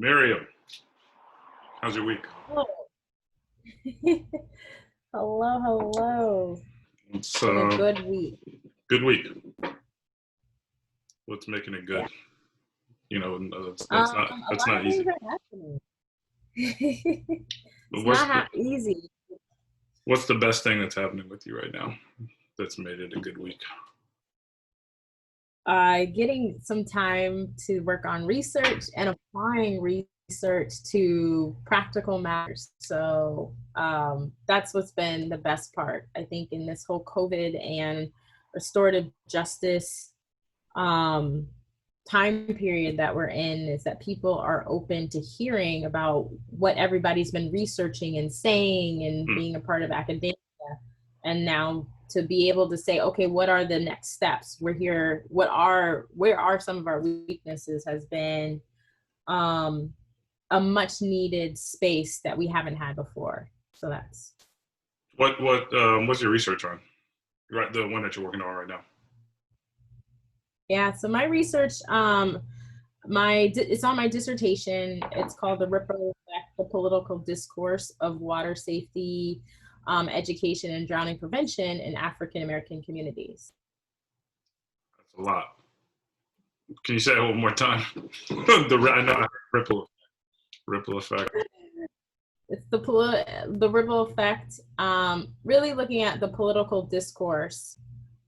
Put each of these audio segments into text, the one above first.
Miriam, how's your week? Oh, hello, hello. It's Been a good week. good week. What's making it good? Yeah. That's not A that's lot not of things easy. are happening. But It's not easy. what's the best thing that's happening with you right now that's made it a good week? Getting some time to work on research and applying research to practical matters. So that's what's been the best part, I think, in this whole COVID and restorative justice um, time period that we're in, is that people are open to hearing about what everybody's been researching and saying and Hmm. being a part of academia. And now to be able to say, okay, what are the next steps? We're here. Where are some of our weaknesses has been um, a much needed space that we haven't had before. So that's, What's your research on? Right, the one that you're working on right now. yeah. So my research, it's on my dissertation. It's called The Ripple Effect: The Political Discourse of Water Safety, Education, and Drowning Prevention in African American Communities. That's a lot. Can you say it one more time? I know I heard ripple effect. It's the ripple effect, really looking at the political discourse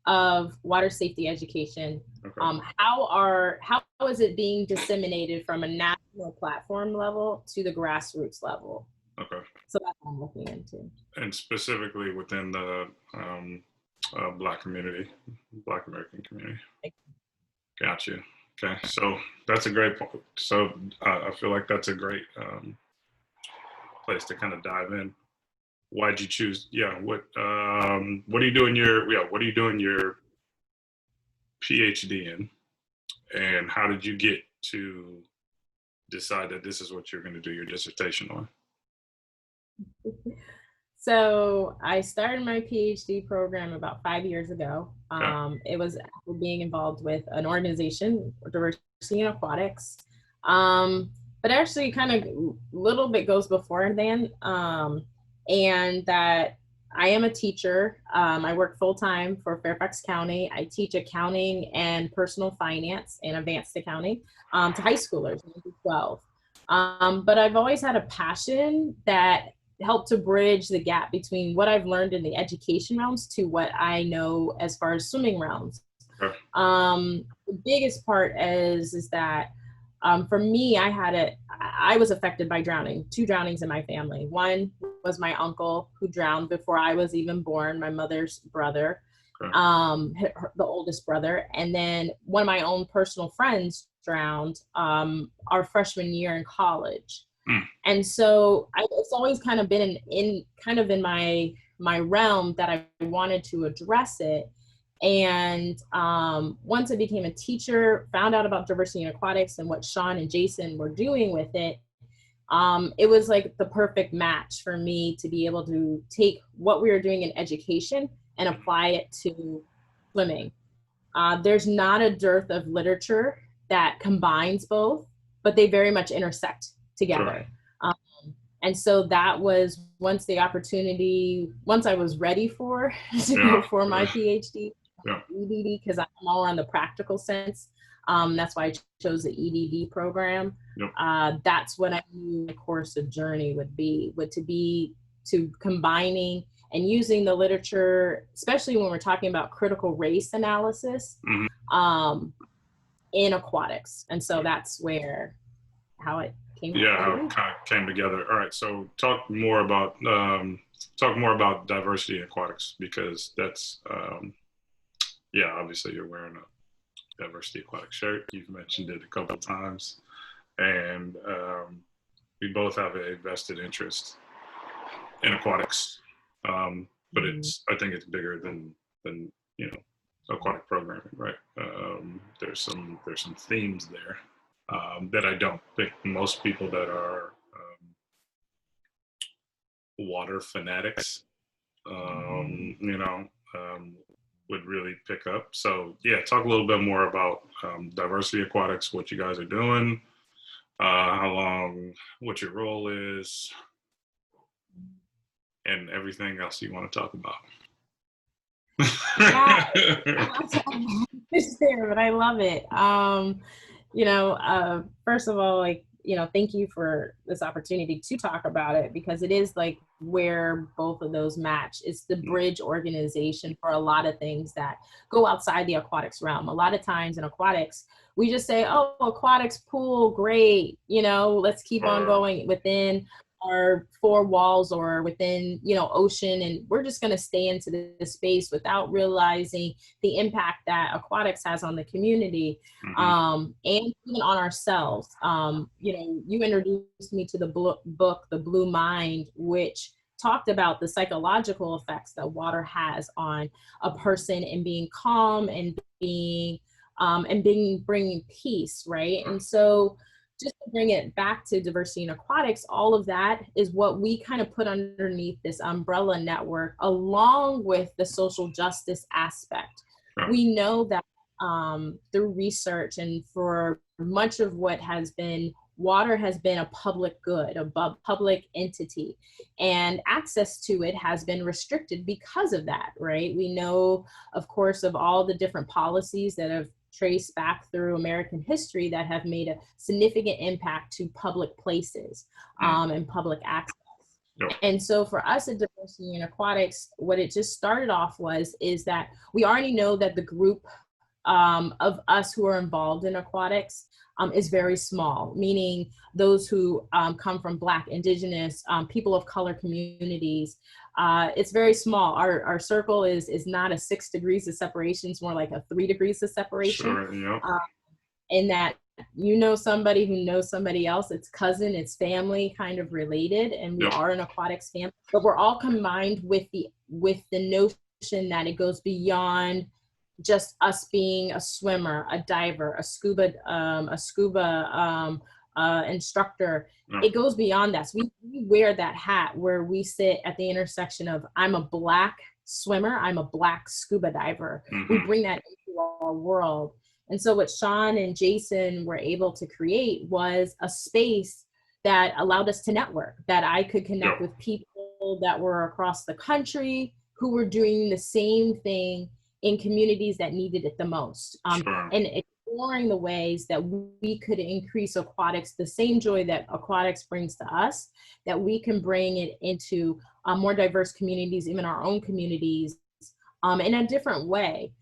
of water safety education. Okay. How is it being disseminated from a national platform level to the grassroots level? Okay. So that's what I'm looking into. And specifically within the Black community, Black American community. Got you. Okay, so that's a great point. So I feel like that's a great place to kind of dive in. Why'd you choose? Yeah, what are you doing what are you doing your PhD in, and how did you get to decide that this is what you're going to do your dissertation on? So I started my PhD program about 5 years ago. Okay. It was after being involved with an organization, Diversity in Aquatics. But actually kind of a little bit goes before then. And that I am a teacher. I work full-time for Fairfax County. I teach accounting and personal finance and advanced accounting to high schoolers, 9 to 12. But I've always had a passion that help to bridge the gap between what I've learned in the education realms to what I know as far as swimming realms. Okay. The biggest part is that for me, I was affected by drowning. 2 drownings in my family. One was my uncle who drowned before I was even born, my mother's brother, Okay. the oldest brother. And then one of my own personal friends drowned our freshman year in college. And so it's always kind of been in my realm that I wanted to address it. And once I became a teacher, found out about diversity in aquatics and what Sean and Jason were doing with it, it was like the perfect match for me to be able to take what we were doing in education and apply it to swimming. There's not a dearth of literature that combines both, but they very much intersect together. Sure. And so that was once I was ready to go for my PhD, EDD, because I'm more on the practical sense. That's why I chose the EDD program. Yep. That's what I knew my course of journey would be to combining and using the literature, especially when we're talking about critical race analysis, in aquatics. And so that's how it came. Yeah, how it kind of came together. All right, so talk more about diversity in aquatics, because that's obviously you're wearing a diversity aquatic shirt. You've mentioned it a couple of times, and we both have a vested interest in aquatics, but I think it's bigger than aquatic programming, right? There's some themes there that I don't think most people that are water fanatics, would really pick up. So yeah, talk a little bit more about diversity aquatics, what you guys are doing, how long, what your role is, and everything else you want to talk about. Yeah, a lot to unpack there, but I love it. First of all, like, thank you for this opportunity to talk about it, because it is like where both of those match. It's the bridge organization for a lot of things that go outside the aquatics realm. A lot of times in aquatics, we just say, oh, aquatics, pool, great, let's keep on going within our four walls or within, ocean, and we're just going to stay into the space without realizing the impact that aquatics has on the community, and even on ourselves. You introduced me to the book The Blue Mind, which talked about the psychological effects that water has on a person, and being calm, and bringing peace, right? And so, just to bring it back to diversity in aquatics, all of that is what we kind of put underneath this umbrella network, along with the social justice aspect. We know that through research, and for much of what has been, water has been a public good, a public entity, and access to it has been restricted because of that, right? We know, of course, of all the different policies that have traced back through American history that have made a significant impact to public places, and public access. And so for us at Diversity in Aquatics, what it just started off is that we already know that the group of us who are involved in aquatics is very small, meaning those who come from Black, Indigenous, people of color communities. It's very small. Our circle is not a 6 degrees of separation. It's more like a 3 degrees of separation. Sure, yeah. In that, somebody who knows somebody else, it's cousin, it's family kind of related, and we are an aquatics family, but we're all combined with the notion that it goes beyond just us being a swimmer, a diver, a scuba instructor. It goes beyond that. So we wear that hat where we sit at the intersection of, I'm a Black swimmer, I'm a Black scuba diver. We bring that into our world. And so what Sean and Jason were able to create was a space that allowed us to network, that I could connect with people that were across the country who were doing the same thing in communities that needed it the most, and exploring the ways that we could increase aquatics, the same joy that aquatics brings to us, that we can bring it into more diverse communities, even our own communities, in a different way.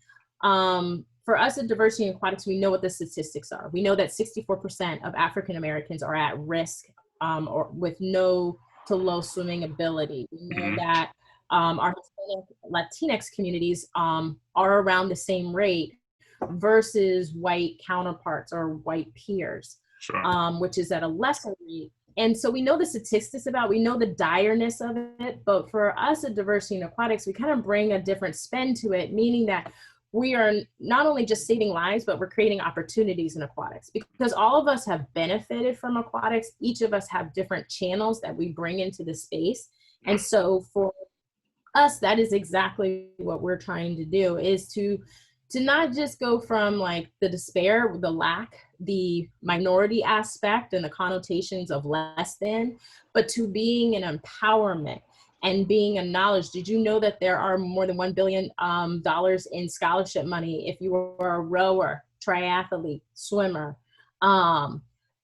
For us at Diversity in Aquatics, we know what the statistics are. We know that 64% of African Americans are at risk or with no to low swimming ability. We know that our Hispanic Latinx communities are around the same rate versus white counterparts or white peers, which is at a lesser rate. And so we know the statistics we know the direness of it, but for us at Diversity in Aquatics, we kind of bring a different spin to it, meaning that we are not only just saving lives, but we're creating opportunities in aquatics, because all of us have benefited from aquatics. Each of us have different channels that we bring into the space. And so for us, that is exactly what we're trying to do, is to not just go from like the despair, the lack, the minority aspect and the connotations of less than, but to being an empowerment and being a knowledge. Did you know that there are more than $1 billion in scholarship money if you were a rower, triathlete, swimmer,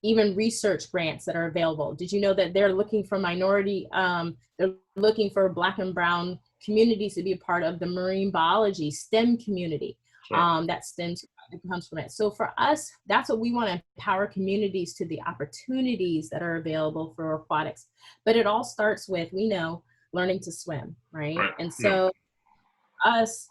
even research grants that are available? Did you know that they're looking for they're looking for Black and brown communities to be a part of the marine biology STEM community? That stems comes from it. So for us, that's what we want to empower communities to, the opportunities that are available for aquatics. But it all starts with, we know, learning to swim, right? And so us,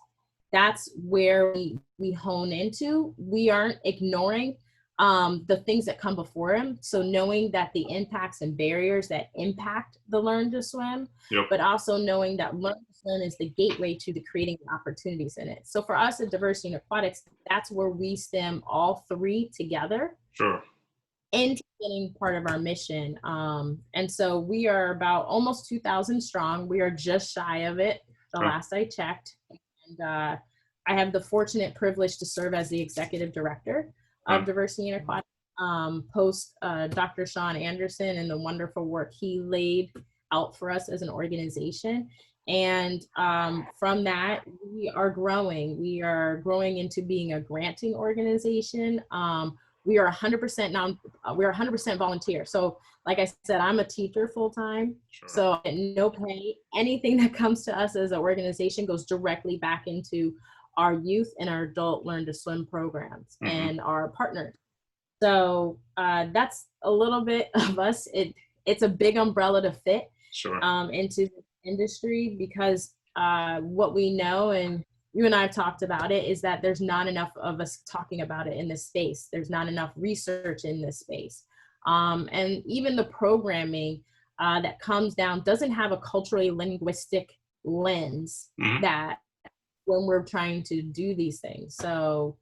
that's where we hone into. We aren't ignoring the things that come before him. So knowing that the impacts and barriers that impact the learn to swim, but also knowing that learn to swim is the gateway to the creating opportunities in it. So for us at Diversity in Aquatics, that's where we stem all three together into getting part of our mission. And so we are about almost 2,000 strong. We are just shy of it, the last I checked. And I have the fortunate privilege to serve as the executive director of Diversity in Aquatics. post Dr. Sean Anderson and the wonderful work he laid out for us as an organization. And from that, we are growing. We are growing into being a granting organization. We are 100% we are 100% volunteer. So like I said, I'm a teacher full-time. Sure. So no pay. Anything that comes to us as an organization goes directly back into our youth and our adult learn to swim programs and our partners. So that's a little bit of us. It's a big umbrella to fit into the industry, because what we know, and you and I have talked about it, is that there's not enough of us talking about it in this space. There's not enough research in this space. And even the programming that comes down doesn't have a culturally linguistic lens that when we're trying to do these things. So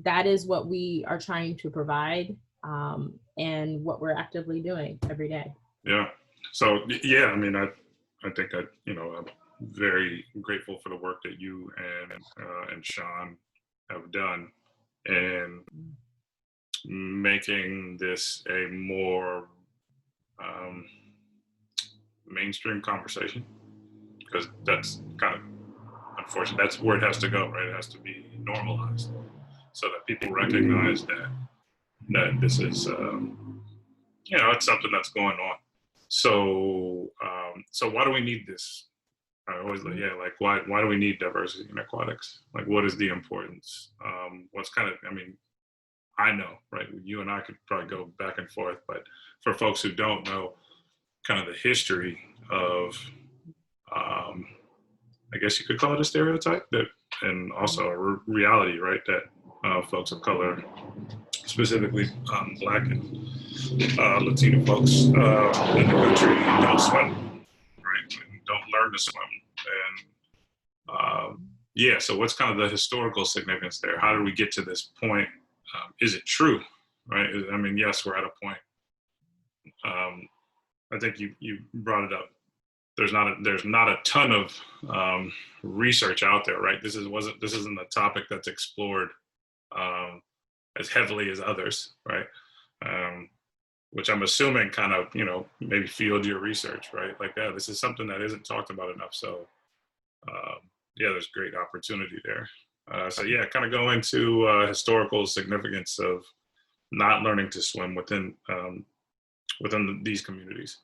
that is what we are trying to provide and what we're actively doing every day. Yeah. So, yeah, I mean, I think that, I'm very grateful for the work that you and Sean have done in making this a more mainstream conversation, because that's kind of unfortunate. That's where it has to go, right? It has to be normalized so that people recognize that this is, it's something that's going on. So, so why do we need this? I always why do we need diversity in aquatics? Like, what is the importance? What's kind of, I know, right? You and I could probably go back and forth, but for folks who don't know kind of the history of, I guess you could call it a stereotype, and also a reality, right? That folks of color, specifically Black and Latino folks in the country, don't swim, right? And don't learn to swim. And so what's kind of the historical significance there? How do we get to this point? Is it true, right? Yes, we're at a point. I think you brought it up. There's not a ton of research out there, right? This isn't a topic that's explored as heavily as others, right? Which I'm assuming kind of, maybe fueled your research, right? Like, yeah, this is something that isn't talked about enough. So, there's great opportunity there. Kind of go into historical significance of not learning to swim within these communities.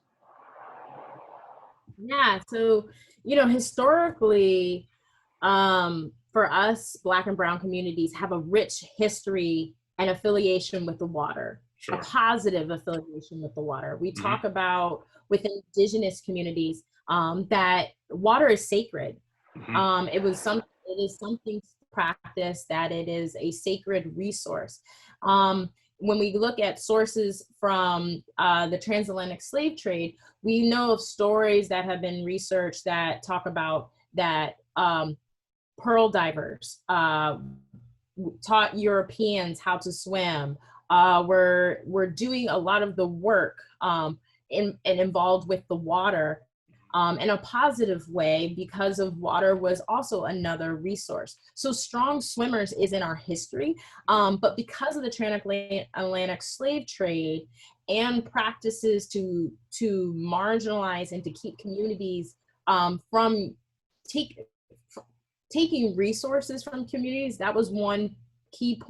Yeah, so, historically, for us, Black and Brown communities have a rich history and affiliation with the water, a positive affiliation with the water. We talk about within Indigenous communities that water is sacred. It is something to practice, that it is a sacred resource. When we look at sources from the transatlantic slave trade, we know of stories that have been researched that talk about that pearl divers taught Europeans how to swim. We're doing a lot of the work and involved with the water in a positive way, because of water was also another resource. So strong swimmers is in our history, but because of the transatlantic slave trade and practices to marginalize and to keep communities from taking resources from communities, that was one key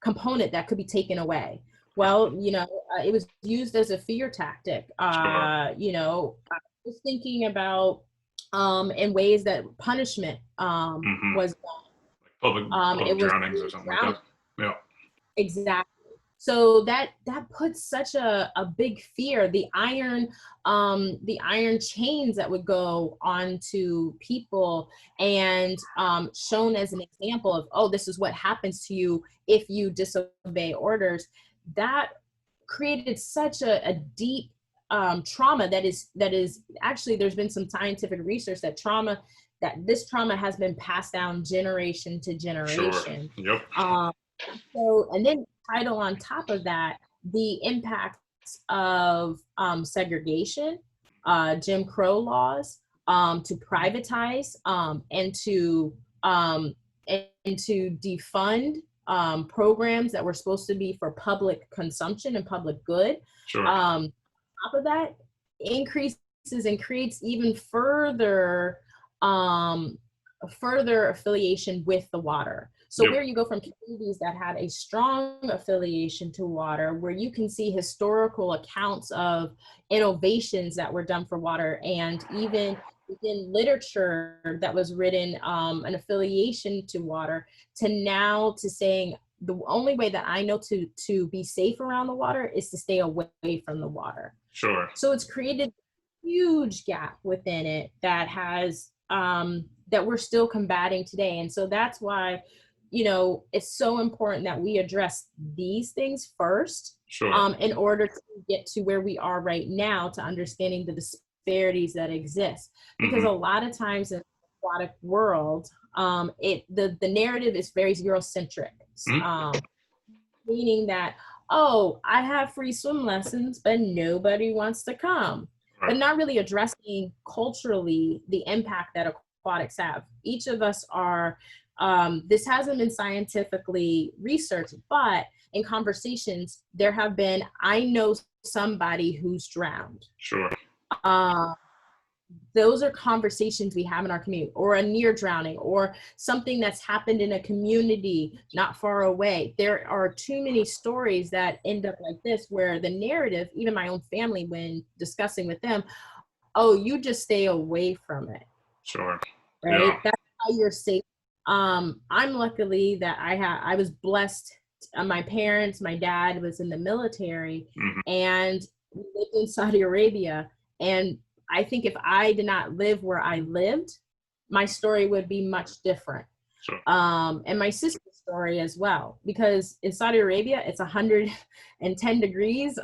component that could be taken away. Well, it was used as a fear tactic. Just thinking about in ways that punishment was done. Public drownings or something like that. Yeah. Exactly. So that puts such a big fear. The iron chains that would go onto people and shown as an example of, oh, this is what happens to you if you disobey orders. That created such a deep trauma that is actually, there's been some scientific research that this trauma has been passed down generation to generation. Sure. Yep. So, and then title on top of that, the impacts of segregation, Jim Crow laws, to privatize and to defund programs that were supposed to be for public consumption and public good. Sure. Top of that, increases and creates even further further affiliation with the water. So Yep. where you go from communities that had a strong affiliation to water, where you can see historical accounts of innovations that were done for water, and even within literature that was written, an affiliation to water, to now to saying the only way that I know to be safe around the water is to stay away from the water. Sure. So it's created a huge gap within it that has that we're still combating today. And so that's why, you know, it's so important that we address these things first. Sure. In order to get to where we are right now, to understanding the disparities that exist. Because a lot of times in the aquatic world, the narrative is very Eurocentric, meaning that, oh, I have free swim lessons, but nobody wants to come. Right. But not really addressing culturally the impact that aquatics have. Each of us are, this hasn't been scientifically researched, but in conversations, there have been, I know somebody who's drowned. Sure. Those are conversations we have in our community, or a near drowning, or something that's happened in a community not far away. There are too many stories that end up like this, where the narrative, even my own family, when discussing with them, oh, you just stay away from it. Sure. Right? Yeah. That's how you're safe. I'm luckily that I was blessed. My parents, my dad was in the military, and we lived in Saudi Arabia. And I think if I did not live where I lived, my story would be much different. Sure. And my sister's story as well, because in Saudi Arabia, it's 110 degrees.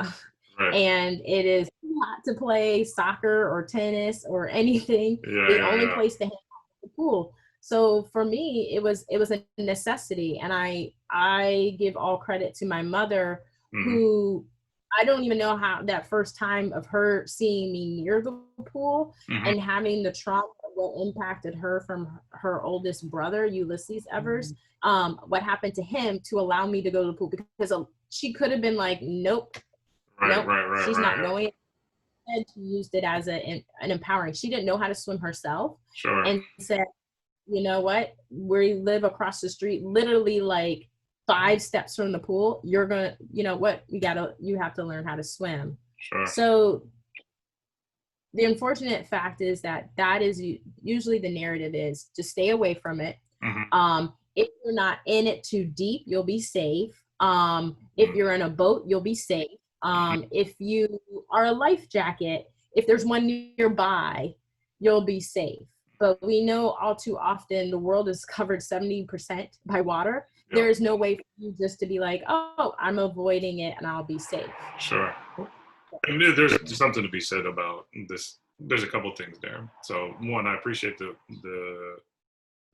Right. And it is hot to play soccer or tennis or anything. The only place to hang out is the pool. So for me, it was a necessity. And I give all credit to my mother, who, I don't even know how that first time of her seeing me near the pool and having the trauma that impacted her from her oldest brother, Ulysses Evers, what happened to him to allow me to go to the pool, because she could have been like, nope, she's not knowing it. And she used it as an empowering. She didn't know how to swim herself. Sure. And said, you know what, we live across the street, literally like 5 steps from the pool. You're gonna, you know what, you have to learn how to swim. Sure. So the unfortunate fact is that is usually the narrative is to stay away from it. If you're not in it too deep, you'll be safe. If you're in a boat, you'll be safe. If you are a life jacket, if there's one nearby, you'll be safe. But we know all too often the world is covered 70% by water. Yep. There is no way for you just to be like, oh, I'm avoiding it and I'll be safe. Sure. And there's something to be said about this. There's a couple things there. So one, I appreciate the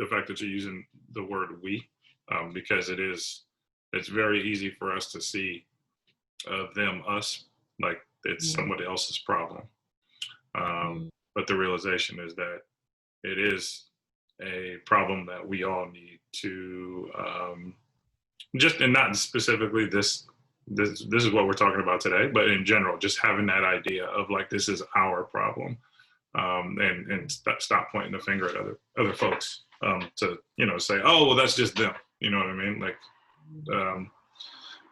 fact that you're using the word we, because it's very easy for us to see them, us, like it's somebody else's problem. But the realization is that it is a problem that we all need to just, and not specifically this is what we're talking about today, but in general, just having that idea of like, this is our problem, and stop pointing the finger at other folks, to, you know, say, oh, well, that's just them. You know what I mean? Like,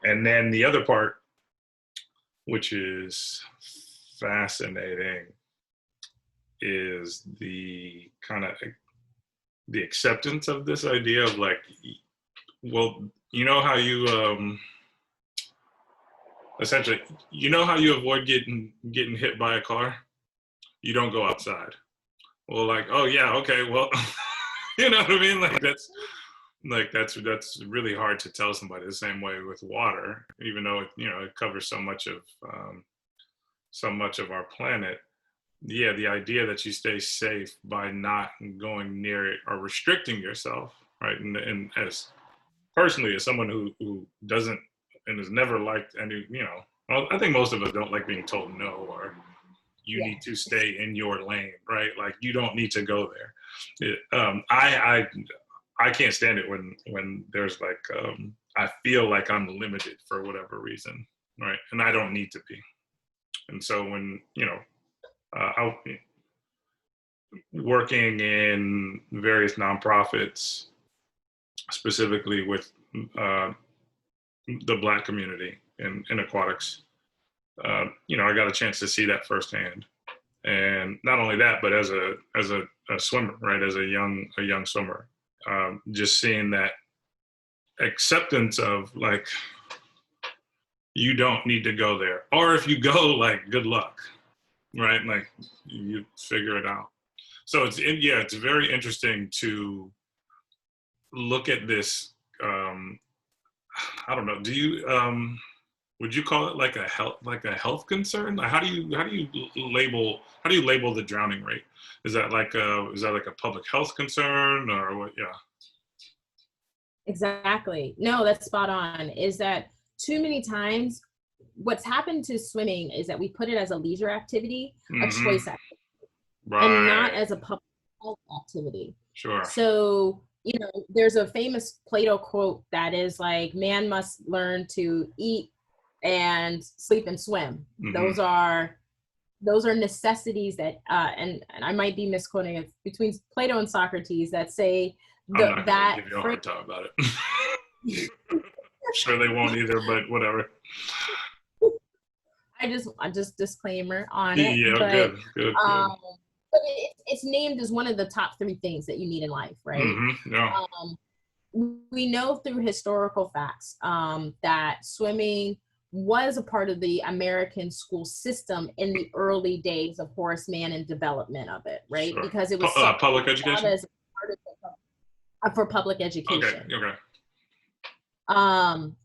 and then the other part, which is fascinating, is the kind of the acceptance of this idea of like, well, you know how you essentially, you know how you avoid getting hit by a car? You don't go outside. Well, like, oh yeah, okay, well, you know what I mean? Like that's really hard to tell somebody. The same way with water, even though it covers so much of our planet. Yeah, the idea that you stay safe by not going near it or restricting yourself, right? And as personally, as someone who doesn't and has never liked any, well, I think most of us don't like being told no, or you need to stay in your lane, right? Like you don't need to go there. I can't stand it when there's like I feel like I'm limited for whatever reason, right? And I don't need to be. And so when, I working in various nonprofits, specifically with uh, the Black community in aquatics, I got a chance to see that firsthand. And not only that, but as a swimmer, right? As a young swimmer, just seeing that acceptance of like, you don't need to go there, or if you go, like, good luck, right? Like, you figure it out. So it's very interesting to look at this. I don't know. Do you would you call it like a health concern? Like, how do you label the drowning rate? Is that like a public health concern or what? Yeah. Exactly. No, that's spot on. Is that too many times what's happened to swimming is that we put it as a leisure activity, a choice activity, and not as a public health activity. Sure. So, there's a famous Plato quote that is like, man must learn to eat and sleep and swim. Those are necessities that, and I might be misquoting it, between Plato and Socrates, that say I'm not going to give you a hard time about it. I'm sure they won't either, but whatever. I just disclaimer on it. Yeah, but, good. But it's named as one of the top 3 things that you need in life, right? Yeah. We know through historical facts that swimming was a part of the American school system in the early days of Horace Mann and development of it, right? Sure. Because it was public education? As part of for public education. Okay.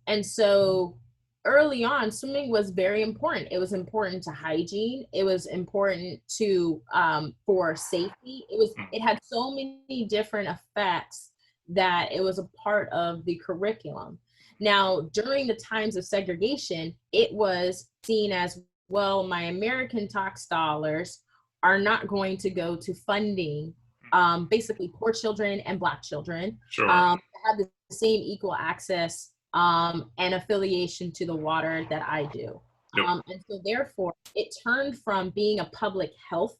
And so early on, swimming was very important. It was important to hygiene. It was important to for safety. It had so many different effects that it was a part of the curriculum. Now, during the times of segregation, it was seen as, well, my American tax dollars are not going to go to funding basically poor children and Black children have the same equal access and affiliation to the water that I do. Yep. And so therefore, it turned from being a public health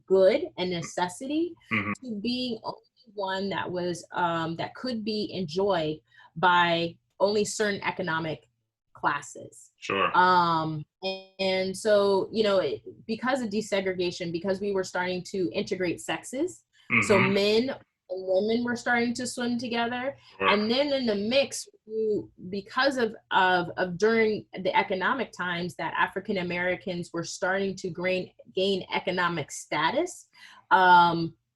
good and necessity to being only one that was that could be enjoyed by only certain economic classes. Sure. And so, because of desegregation, because we were starting to integrate sexes, so men and women were starting to swim together. Sure. And then in the mix, because of during the economic times that African Americans were starting to gain economic status,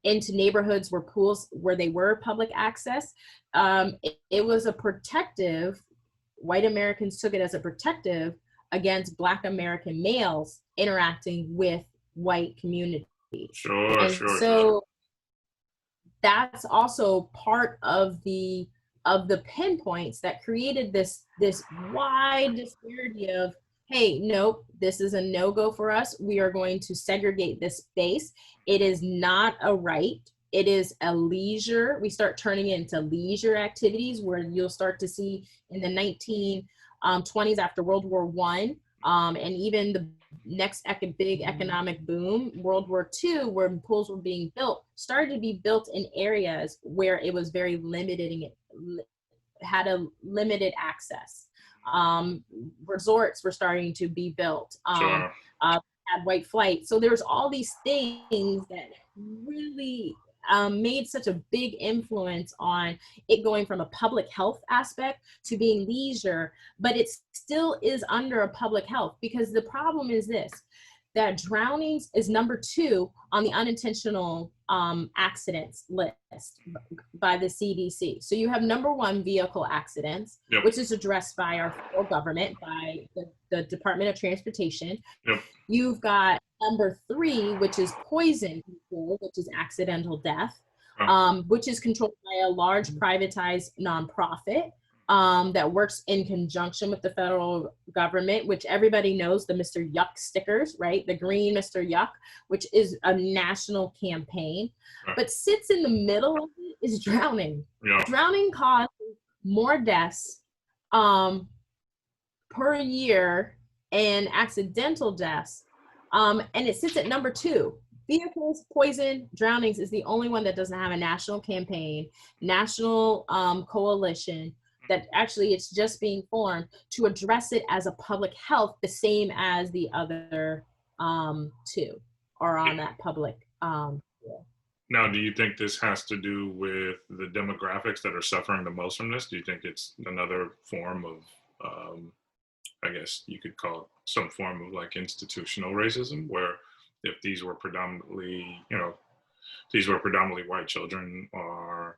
into neighborhoods where pools, where they were public access, it was a protective, white Americans took it as a protective against Black American males interacting with white communities. Sure. That's also part of the pinpoints that created this wide disparity of, hey, nope, this is a no-go for us. We are going to segregate this space. It is not a right. It is a leisure. We start turning it into leisure activities, where you'll start to see in the 1920s after World War I, and even the next big economic boom, World War II, where pools were being built, started to be built in areas where it was very limited and it had a limited access. Resorts were starting to be built, had white flight. So there's all these things that really made such a big influence on it going from a public health aspect to being leisure, but it still is under a public health, because the problem is this, that drownings is number 2 on the unintentional accidents list by the CDC. So you have number 1, vehicle accidents, which is addressed by our federal government, by the Department of Transportation. You've got number 3, which is poison control, which is accidental death, which is controlled by a large privatized nonprofit that works in conjunction with the federal government, which everybody knows, the Mr. Yuck stickers, right? The green Mr. Yuck, which is a national campaign, but sits in the middle of it is drowning. Drowning causes more deaths um, per year in accidental deaths, and it sits at number 2. Vehicles, poison, drownings is the only one that doesn't have a national campaign, national coalition, that actually it's just being formed to address it as a public health, the same as the other 2 are on that public. Now, do you think this has to do with the demographics that are suffering the most from this? Do you think it's another form of, I guess you could call it some form of like institutional racism, where if these were predominantly, these were predominantly white children, or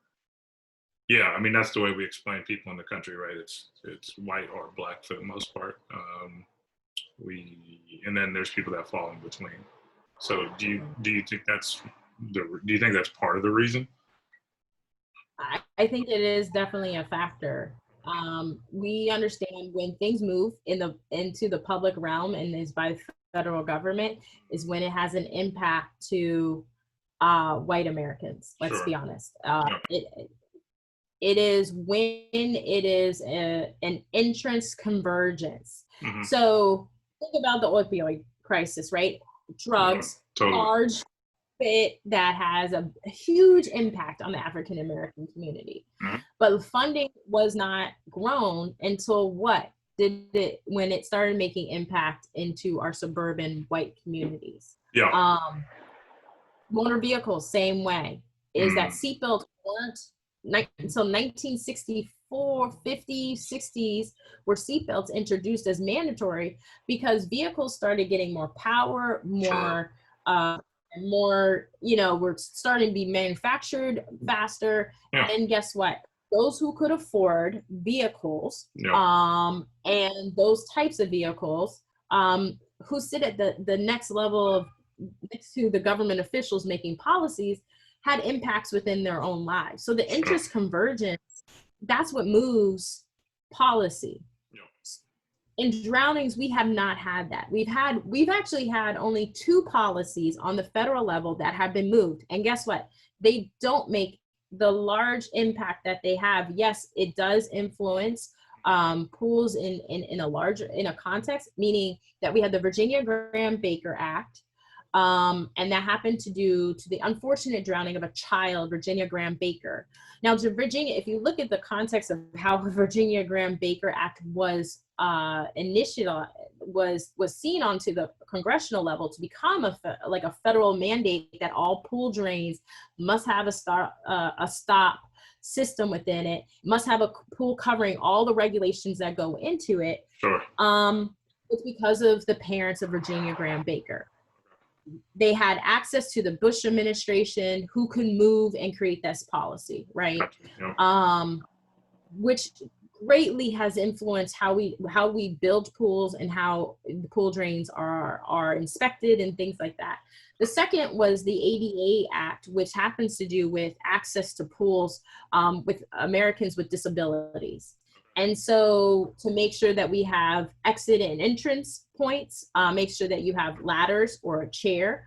yeah, I mean that's the way we explain people in the country, right? It's white or black for the most part. And then there's people that fall in between. So do you think that's do you think that's part of the reason? I think it is definitely a factor. We understand when things move into the public realm and is by the federal government is when it has an impact to white Americans. Let's Sure. be honest. Yeah. It is when it is an entrance convergence. Mm-hmm. So think about the opioid crisis, right? Drugs, yeah, totally. large fit that has a huge impact on the African American community. Mm-hmm. But funding was not grown until when it started making impact into our suburban white communities. Yeah. Motor vehicles, same way, is that seatbelts weren't until 1964, 50, 60s were seatbelts introduced as mandatory because vehicles started getting more power, more were starting to be manufactured faster. Yeah. And guess what? Those who could afford vehicles, yeah. And those types of vehicles, who sit at the next level of next to the government officials making policies, had impacts within their own lives. So the interest convergence, that's what moves policy. In drownings, we have not had that. We've actually had only 2 policies on the federal level that have been moved. And guess what? They don't make the large impact that they have. Yes, it does influence pools in a context, meaning that we had the Virginia Graham-Baker Act, and that happened to the unfortunate drowning of a child, Virginia Graham-Baker. Now, to Virginia, if you look at the context of how the Virginia Graham-Baker Act was was seen onto the congressional level to become a federal mandate that all pool drains must have a stop system within it, must have a pool covering all the regulations that go into it. Sure. It's because of the parents of Virginia Graham-Baker. They had access to the Bush administration, who could move and create this policy, right? Yeah. Which greatly has influenced how we build pools and how the pool drains are inspected and things like that. The second was the ADA Act, which happens to do with access to pools with Americans with disabilities. And so to make sure that we have exit and entrance points, make sure that you have ladders or a chair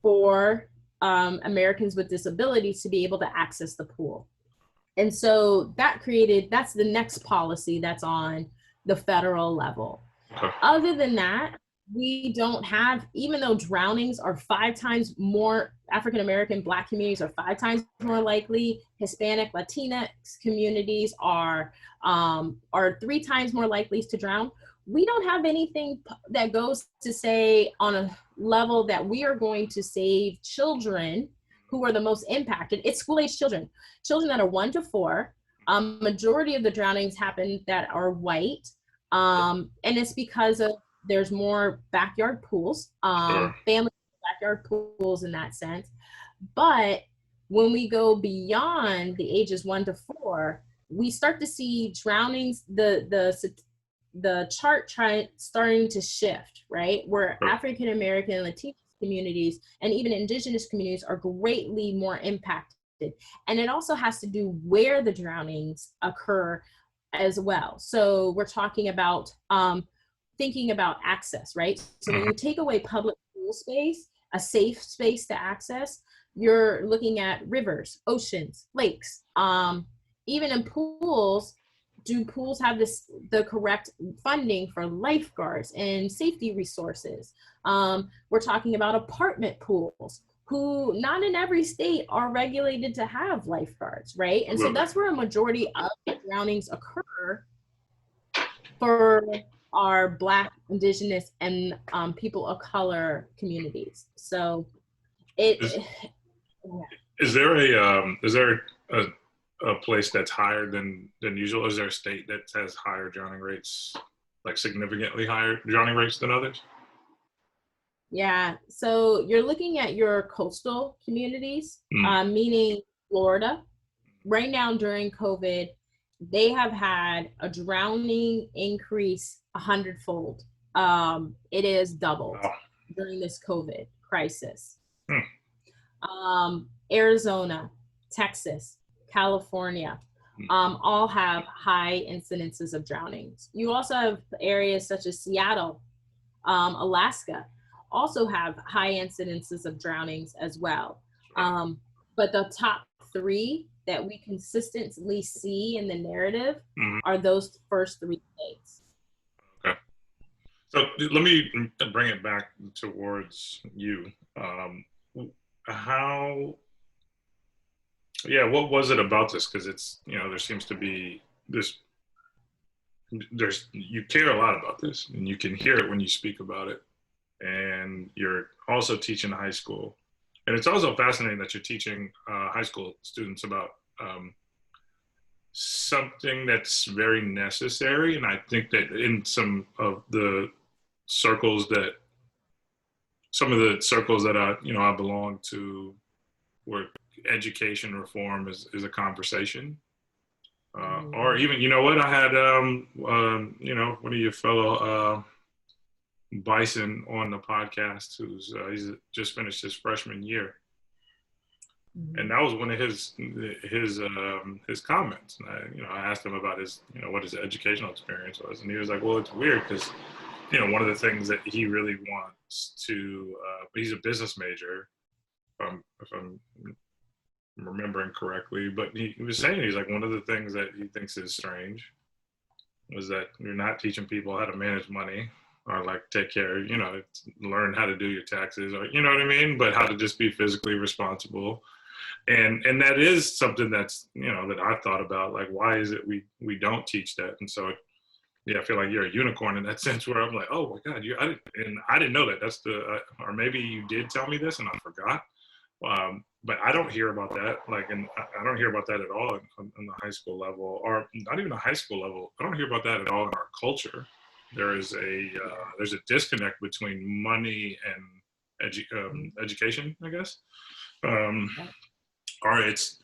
for Americans with disabilities to be able to access the pool. And so that's the next policy that's on the federal level. Okay. Other than that, we don't have, even though drownings are 5 times more, African-American, Black communities are 5 times more likely, Hispanic, Latinx communities are 3 times more likely to drown. We don't have anything that goes to say on a level that we are going to save children who are the most impacted. It's school-age children that are 1 to 4. Majority of the drownings happen that are white, and it's because of there's more backyard pools, family backyard pools in that sense. But when we go beyond the ages 1 to 4, we start to see drownings, the chart starting to shift, right? Where African American and Latino communities and even indigenous communities are greatly more impacted. And it also has to do where the drownings occur as well. So we're talking about thinking about access, right? So when you take away public pool space, a safe space to access, you're looking at rivers, oceans, lakes, even in pools. do pools have the correct funding for lifeguards and safety resources? We're talking about apartment pools, who not in every state are regulated to have lifeguards, right? And so that's where a majority of drownings occur for our Black, Indigenous, and people of color communities. So is there a place that's higher than usual? Is there a state that has higher drowning rates, like significantly higher drowning rates than others? Yeah, so you're looking at your coastal communities, meaning Florida. Right now during COVID, they have had a drowning increase 100-fold. It is doubled during this COVID crisis. Arizona, Texas, California, all have high incidences of drownings. You also have areas such as Seattle, Alaska, also have high incidences of drownings as well. But the top 3 that we consistently see in the narrative are those first 3 states. Okay. So let me bring it back towards you. What was it about this? Because it's, there seems to be this, you care a lot about this, and you can hear it when you speak about it. And you're also teaching high school. And it's also fascinating that you're teaching high school students about something that's very necessary. And I think that in some of the circles that I belong to, where education reform is a conversation. Or even, I had, one of your fellow Bison on the podcast, he's just finished his freshman year. And that was one of his comments. And I asked him about his, what his educational experience was. And he was like, well, it's weird because, one of the things that he really wants to, he's a business major, if I'm remembering correctly, but he was saying, he's like, one of the things that he thinks is strange was that you're not teaching people how to manage money, or like take care, learn how to do your taxes, or, you know what I mean? But how to just be physically responsible. And that is something that's, that I've thought about, like, why is it we don't teach that? And so, I feel like you're a unicorn in that sense, where I'm like, oh my God, I didn't know that. That's or maybe you did tell me this and I forgot. But I don't hear about that. And I don't hear about that at all on the high school level, or not even a high school level. I don't hear about that at all in our culture. There's a disconnect between money and education, I guess. Or it's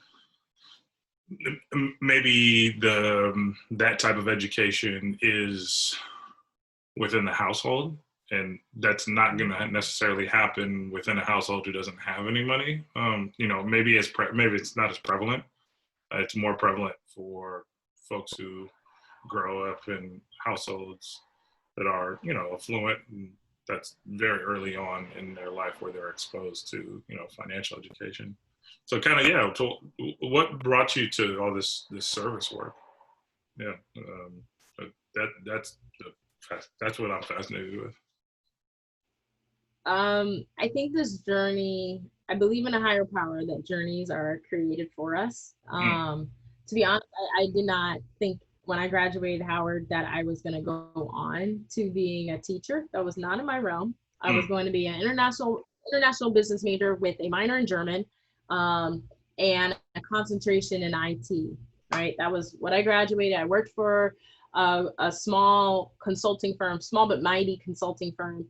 maybe that type of education is within the household, and that's not going to necessarily happen within a household who doesn't have any money. Maybe it's not as prevalent. It's more prevalent for folks who grow up in households that are, affluent, and that's very early on in their life where they're exposed to, financial education. So kind of, so what brought you to all this service work? Yeah, that's what I'm fascinated with. I think this journey, I believe in a higher power, that journeys are created for us. To be honest, I did not think when I graduated Howard that I was going to go on to being a teacher. That was not in my realm. I was going to be an international business major with a minor in German, and a concentration in IT, right? That was what I graduated. I worked for a small consulting firm, small but mighty consulting firm,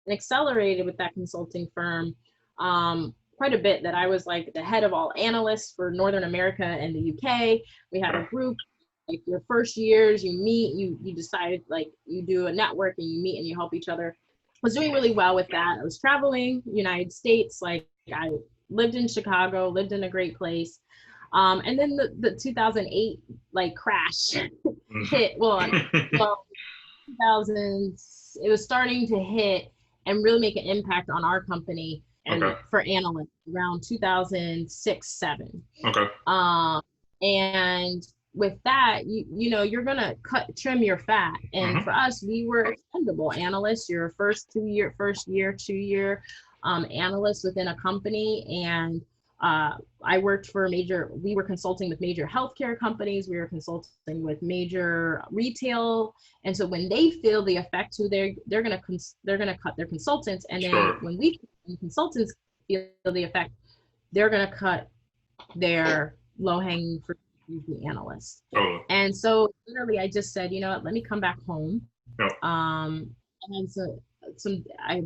and accelerated with that consulting firm quite a bit, that I was like the head of all analysts for Northern America and the UK. We had a group, like your first years, you meet, you decide, like you do a network and you meet and you help each other. I was doing really well with that. I was traveling United States, like I lived in Chicago, lived in a great place. And then the 2008 like crash hit. Well, 2000, it was starting to hit and really make an impact on our company and for analysts around 2006-07. Okay. And with that, you know, you're gonna trim your fat. And for us, we were expendable analysts. You're a first year, 2-year analyst within a company. And I worked for we were consulting with major healthcare companies. We were consulting with major retail. And so when they feel the effect, they're gonna cut their consultants. And then when consultants feel the effect, they're gonna cut their low-hanging fruit, the analysts. And so literally I just said, you know what, let me come back home. And so I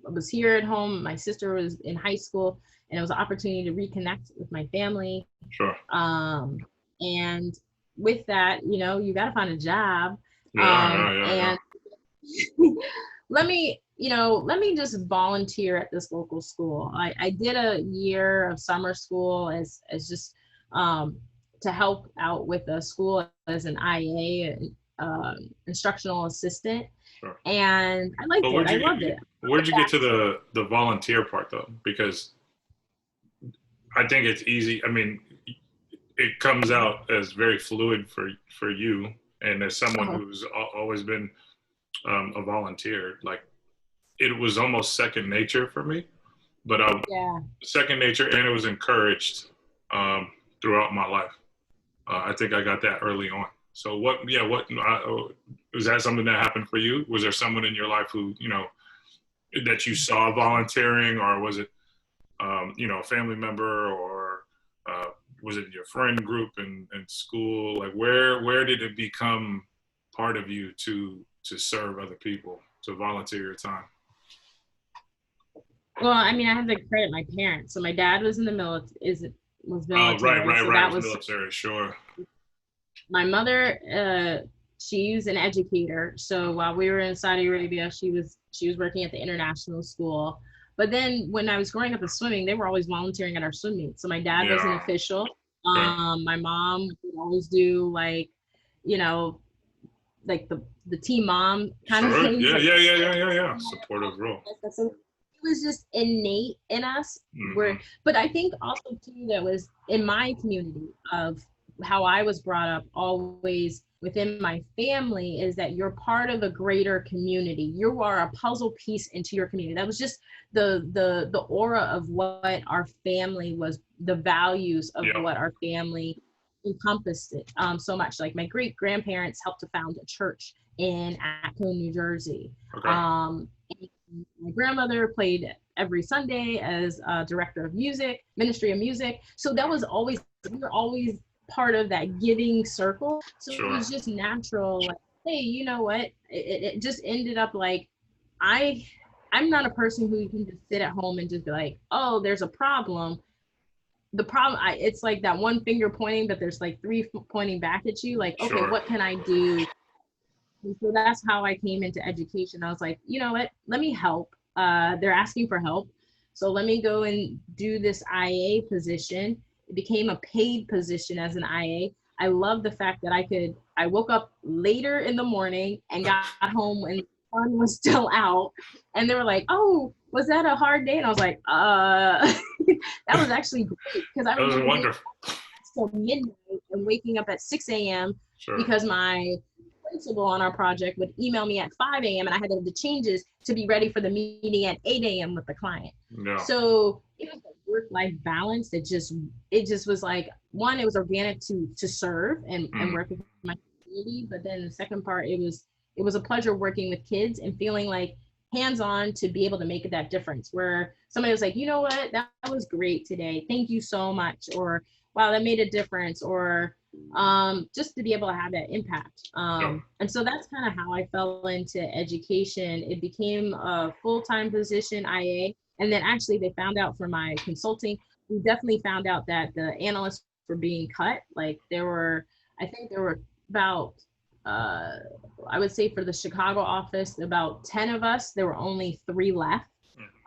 was here at home. My sister was in high school, and it was an opportunity to reconnect with my family. And with that, you know, you got to find a job. And let me just volunteer at this local school. I did a year of summer school as just to help out with the school as an IA, instructional assistant. And I liked it. I loved it. Where'd you get to the volunteer part though? Because I think it's easy. I mean, it comes out as very fluid for you, and as someone who's always been a volunteer, like it was almost second nature for me. But second nature, and it was encouraged throughout my life. I think I got that early on. So was that something that happened for you? Was there someone in your life who, you know, that you saw volunteering, or was it, you know, a family member, or was it your friend group in school? Like where did it become part of you to serve other people, to volunteer your time? Well, I mean, I have to credit my parents. So my dad was in the military. Was military. Oh, right. So that was military, sure. My mother, she's an educator. So while we were in Saudi Arabia, she was working at the international school. But then when I was growing up in swimming, they were always volunteering at our swim meets. So my dad was an official. My mom would always do like, you know, like the team mom kind of thing. Yeah. Supportive role. So it was just innate in us. But I think also too, that was in my community of how I was brought up, always within my family, is that you're part of a greater community. You are a puzzle piece into your community. That was just the aura of what our family was, the values of what our family encompassed it so much. Like my great grandparents helped to found a church in Acton, New Jersey. And my grandmother played every Sunday as director of music, ministry of music. So that was always, we were always part of that giving circle. So it was just natural. Like, hey, you know what? It just ended up like, I'm not a person who can just sit at home and just be like, oh, there's a problem. The problem, it's like that one finger pointing, but there's like 3 pointing back at you. Like, okay, what can I do? And so that's how I came into education. I was like, you know what? Let me help. They're asking for help. So let me go and do this IA position. It became a paid position as an IA. I love the fact that I woke up later in the morning and got home when the sun was still out. And they were like, oh, was that a hard day? And I was like, that was actually great. Because I was wonderful. Till midnight and waking up at 6 a.m. because my principal on our project would email me at 5 a.m. and I had to do the changes to be ready for the meeting at 8 a.m. with the client. So it was a work-life balance. It just was like, one, it was organic to serve and work with my community. But then the second part, it was a pleasure working with kids and feeling like hands-on to be able to make that difference, where somebody was like, you know what, that was great today. Thank you so much. Or, wow, that made a difference. Or just to be able to have that impact. And so that's kind of how I fell into education. It became a full-time position, IA. And then actually they found out for my consulting, we definitely found out that the analysts were being cut. Like I think there were about, I would say for the Chicago office, about 10 of us, there were only 3 left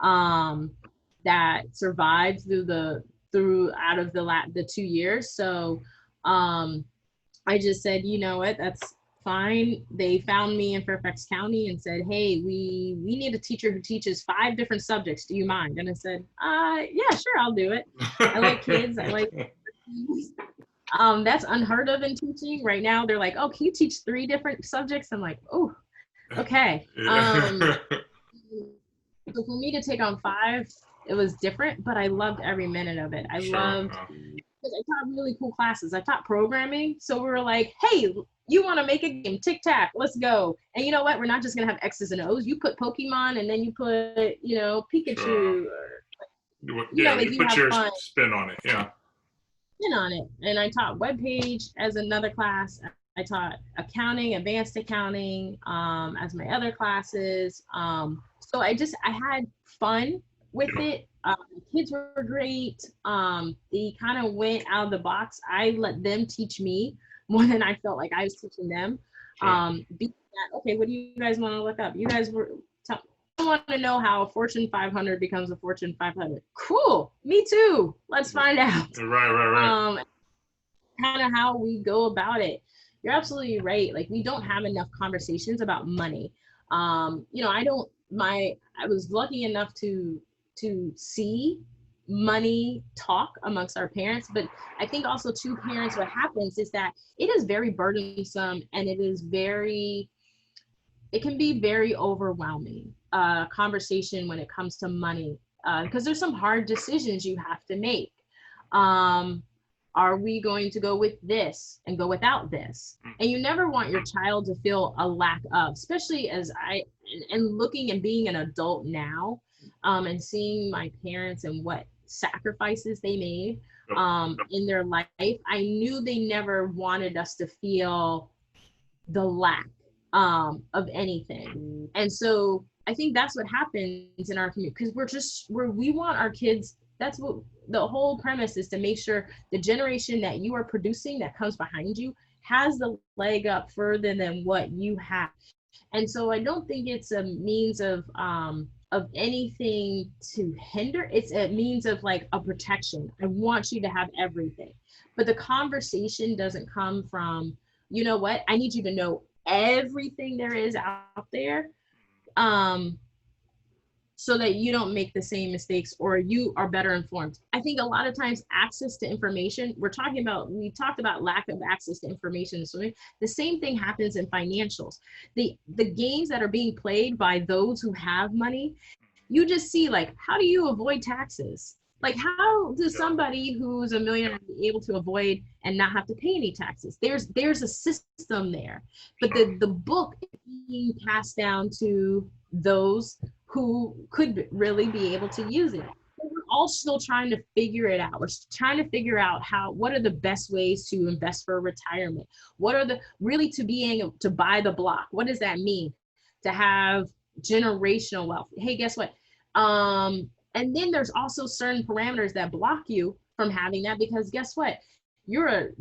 that survived out of the 2 years. So I just said, you know what, that's fine. They found me in Fairfax County and said, hey, we need a teacher who teaches 5 different subjects. Do you mind? And I said, yeah, sure, I'll do it. I like kids. I like That's unheard of in teaching. Right now, they're like, oh, can you teach 3 different subjects? I'm like, oh, okay. So for me to take on 5, it was different, but I loved every minute of it. I loved, because I taught really cool classes. I taught programming. So we were like, hey, you want to make a game, tic tac, let's go. And you know what? We're not just going to have X's and O's. You put Pokemon and then you put, Pikachu. Sure. Or, You you put have your fun. spin on it. Yeah. Spin on it. And I taught web page as another class. I taught accounting, advanced accounting, as my other classes. So I had fun with it. Kids were great. They kind of went out of the box. I let them teach me more than I felt like I was teaching them. Okay, what do you guys want to look up? You guys I want to know how a Fortune 500 becomes a Fortune 500. Cool, me too. Let's find out. Right. Kind of how we go about it. You're absolutely right. Like, we don't have enough conversations about money. I was lucky enough to see money talk amongst our parents, but I think also to parents, what happens is that it is very burdensome, and it can be very overwhelming conversation when it comes to money, because there's some hard decisions you have to make. Are we going to go with this and go without this? And you never want your child to feel a lack of, especially and looking and being an adult now, and seeing my parents and what sacrifices they made in their life. I knew they never wanted us to feel the lack of anything. And so I think that's what happens in our community, because we want our kids. That's what the whole premise is, to make sure the generation that you are producing that comes behind you has the leg up further than what you have. And so I don't think it's a means of anything to hinder. It's a means of like a protection. I want you to have everything. But the conversation doesn't come from, you know what, I need you to know everything there is out there. So that you don't make the same mistakes, or you are better informed. I think a lot of times access to information, we talked about lack of access to information. So the same thing happens in financials. The games that are being played by those who have money, you just see, like, how do you avoid taxes? Like, how does somebody who's a millionaire be able to avoid and not have to pay any taxes? There's a system there, but the book is being passed down to those who could really be able to use it. But we're all still trying to figure it out. We're trying to figure out what are the best ways to invest for retirement? What are to being able to buy the block? What does that mean? To have generational wealth. Hey, guess what? And then there's also certain parameters that block you from having that, because guess what?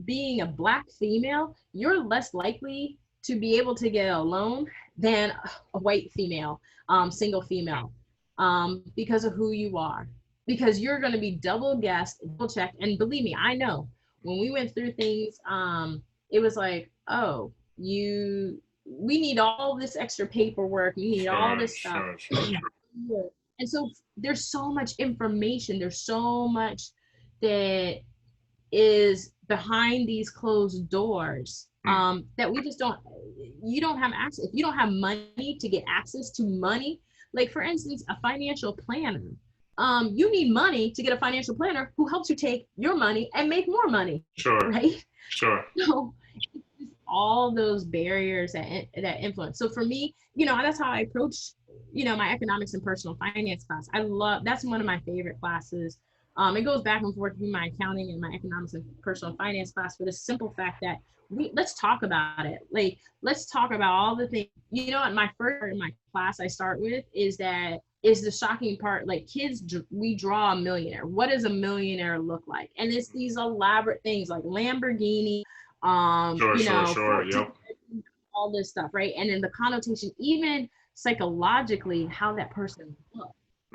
Being a Black female, you're less likely to be able to get a loan than a white female, single female, because of who you are. Because you're going to be double guessed, double checked. And believe me, I know when we went through things, it was like, oh, we need all this extra paperwork. You need all this stuff. Sure. And so there's so much information. There's so much that is behind these closed doors that you don't have access. If you don't have money to get access to money, like for instance, a financial planner, you need money to get a financial planner who helps you take your money and make more money. Sure. Right? Sure. So all those barriers that influence. So for me, that's how I approach, my economics and personal finance class. That's one of my favorite classes. It goes back and forth between my accounting and my economics and personal finance class, for the simple fact that let's talk about it. Like, let's talk about all the things. My first part in my class I start with is the shocking part. Like, kids, we draw a millionaire. What does a millionaire look like? And it's these elaborate things like Lamborghini, sure. Yep. all this stuff, right? And then the connotation, even psychologically, how that person looks.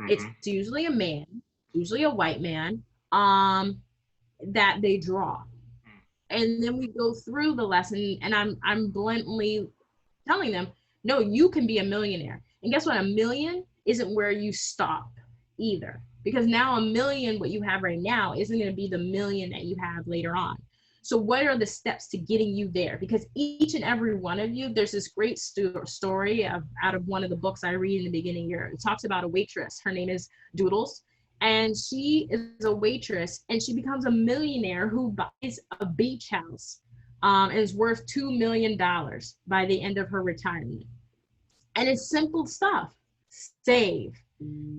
It's usually a man, usually a white man, that they draw. And then we go through the lesson, and I'm bluntly telling them, no, you can be a millionaire. And guess what? A million isn't where you stop either, because now a million, what you have right now, isn't going to be the million that you have later on. So what are the steps to getting you there? Because each and every one of you, there's this great story out of one of the books I read in the beginning here. It talks about a waitress. Her name is Doodles. And she is a waitress, and she becomes a millionaire who buys a beach house and is worth $2 million by the end of her retirement. And it's simple stuff. Save.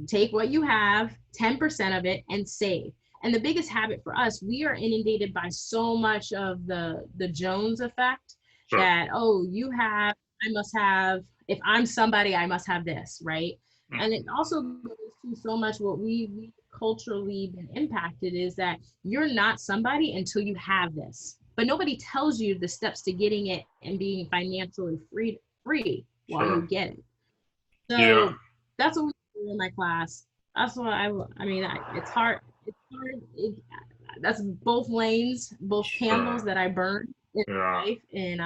Take what you have, 10% of it, and save. And the biggest habit for us, we are inundated by so much of the Jones effect. Sure. That, oh, you have, I must have, if I'm somebody, I must have this, right? Mm-hmm. And it also goes to so much what we culturally been impacted is that you're not somebody until you have this. But nobody tells you the steps to getting it and being financially free while you get it. So that's what we do in my class. That's what it's hard. It's hard. That's both lanes, both candles that I burn in life. And,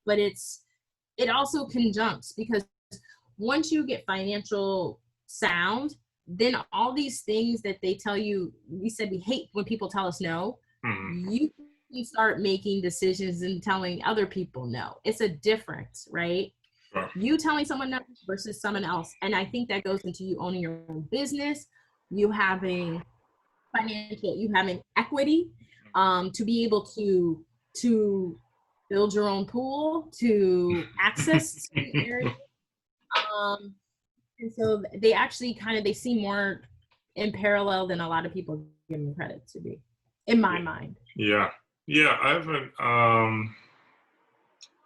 but it also conjuncts because once you get financial sound, then all these things that they tell you, we said we hate when people tell us no, you start making decisions and telling other people no. It's a difference, right? You telling someone no versus someone else. And I think that goes into you owning your own business, you having equity, to be able to build your own pool, to access certain areas. And so they actually they seem more in parallel than a lot of people give them credit to be, in my mind. Yeah. I haven't,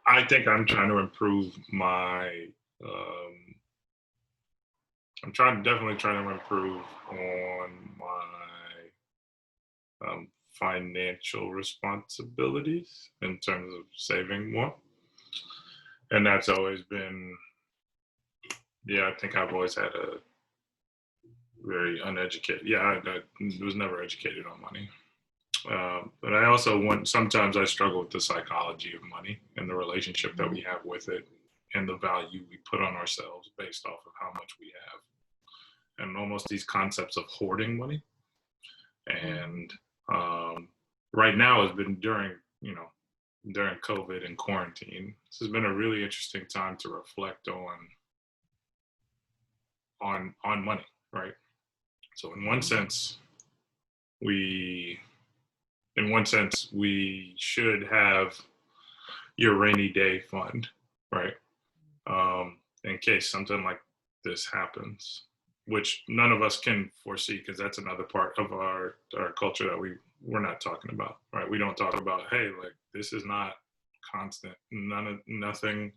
I think I'm trying to improve my, definitely trying to improve on my financial responsibilities in terms of saving more. And that's always been, I think I've always had a very uneducated, I was never educated on money. But I also sometimes I struggle with the psychology of money and the relationship that we have with it and the value we put on ourselves based off of how much we have. And almost these concepts of hoarding money. And right now has been during COVID and quarantine. This has been a really interesting time to reflect on money, right? So in one sense, we should have your rainy day fund, right? In case something like this happens, which none of us can foresee, because that's another part of our culture that we're not talking about, right? We don't talk about, hey, like, this is not constant. Nothing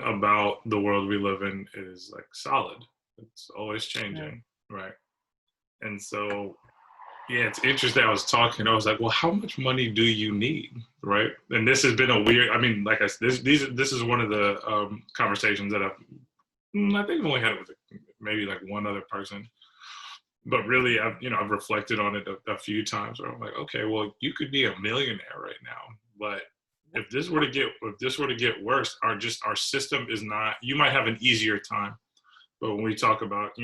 about the world we live in is like solid. It's always changing, right? And so, it's interesting. I was like, well, how much money do you need, right? And this has been a weird, like I said, this is one of the conversations that I think I've only had it with maybe like one other person, but really I've reflected on it a few times where I'm like, okay, well, you could be a millionaire right now, but if this were to get worse, our system is not, you might have an easier time. But when we talk about,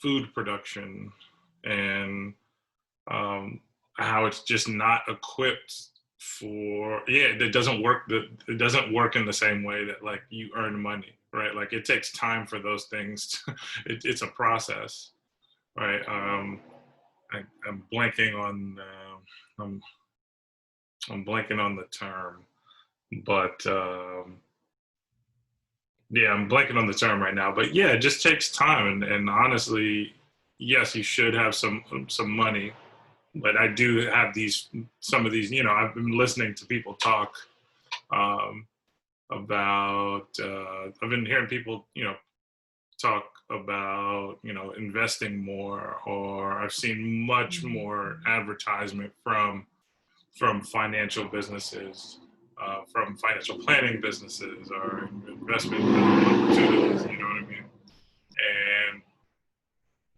food production and how it's just not equipped for, it doesn't work in the same way that like you earn money, right? Like it takes time for those things it's a process, right? I'm blanking on I'm blanking on the term, but I'm blanking on the term right now, but it just takes time. And honestly, yes, you should have some money, but I do have some of these, I've been listening to people talk about, I've been hearing people, talk about, investing more, or I've seen much more advertisement from financial businesses, from financial planning businesses or investment opportunities, you know what I mean? And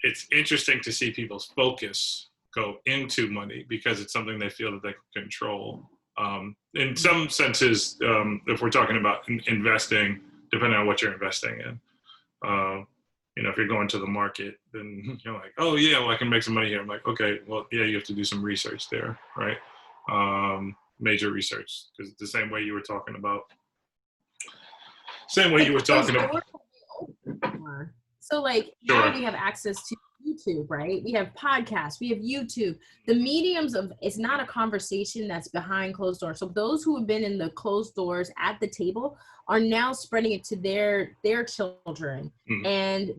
it's interesting to see people's focus go into money because it's something they feel that they can control. In some senses, if we're talking about investing, depending on what you're investing in, you know, if you're going to the market, then you're like, oh yeah, well I can make some money here. I'm like, okay, well yeah, you have to do some research there, right? Major research, because the same way you were talking about, So like Sure. now we have access to YouTube, right? We have podcasts, we have YouTube. The mediums of, it's not a conversation that's behind closed doors. So those who have been in the closed doors at the table are now spreading it to their children, and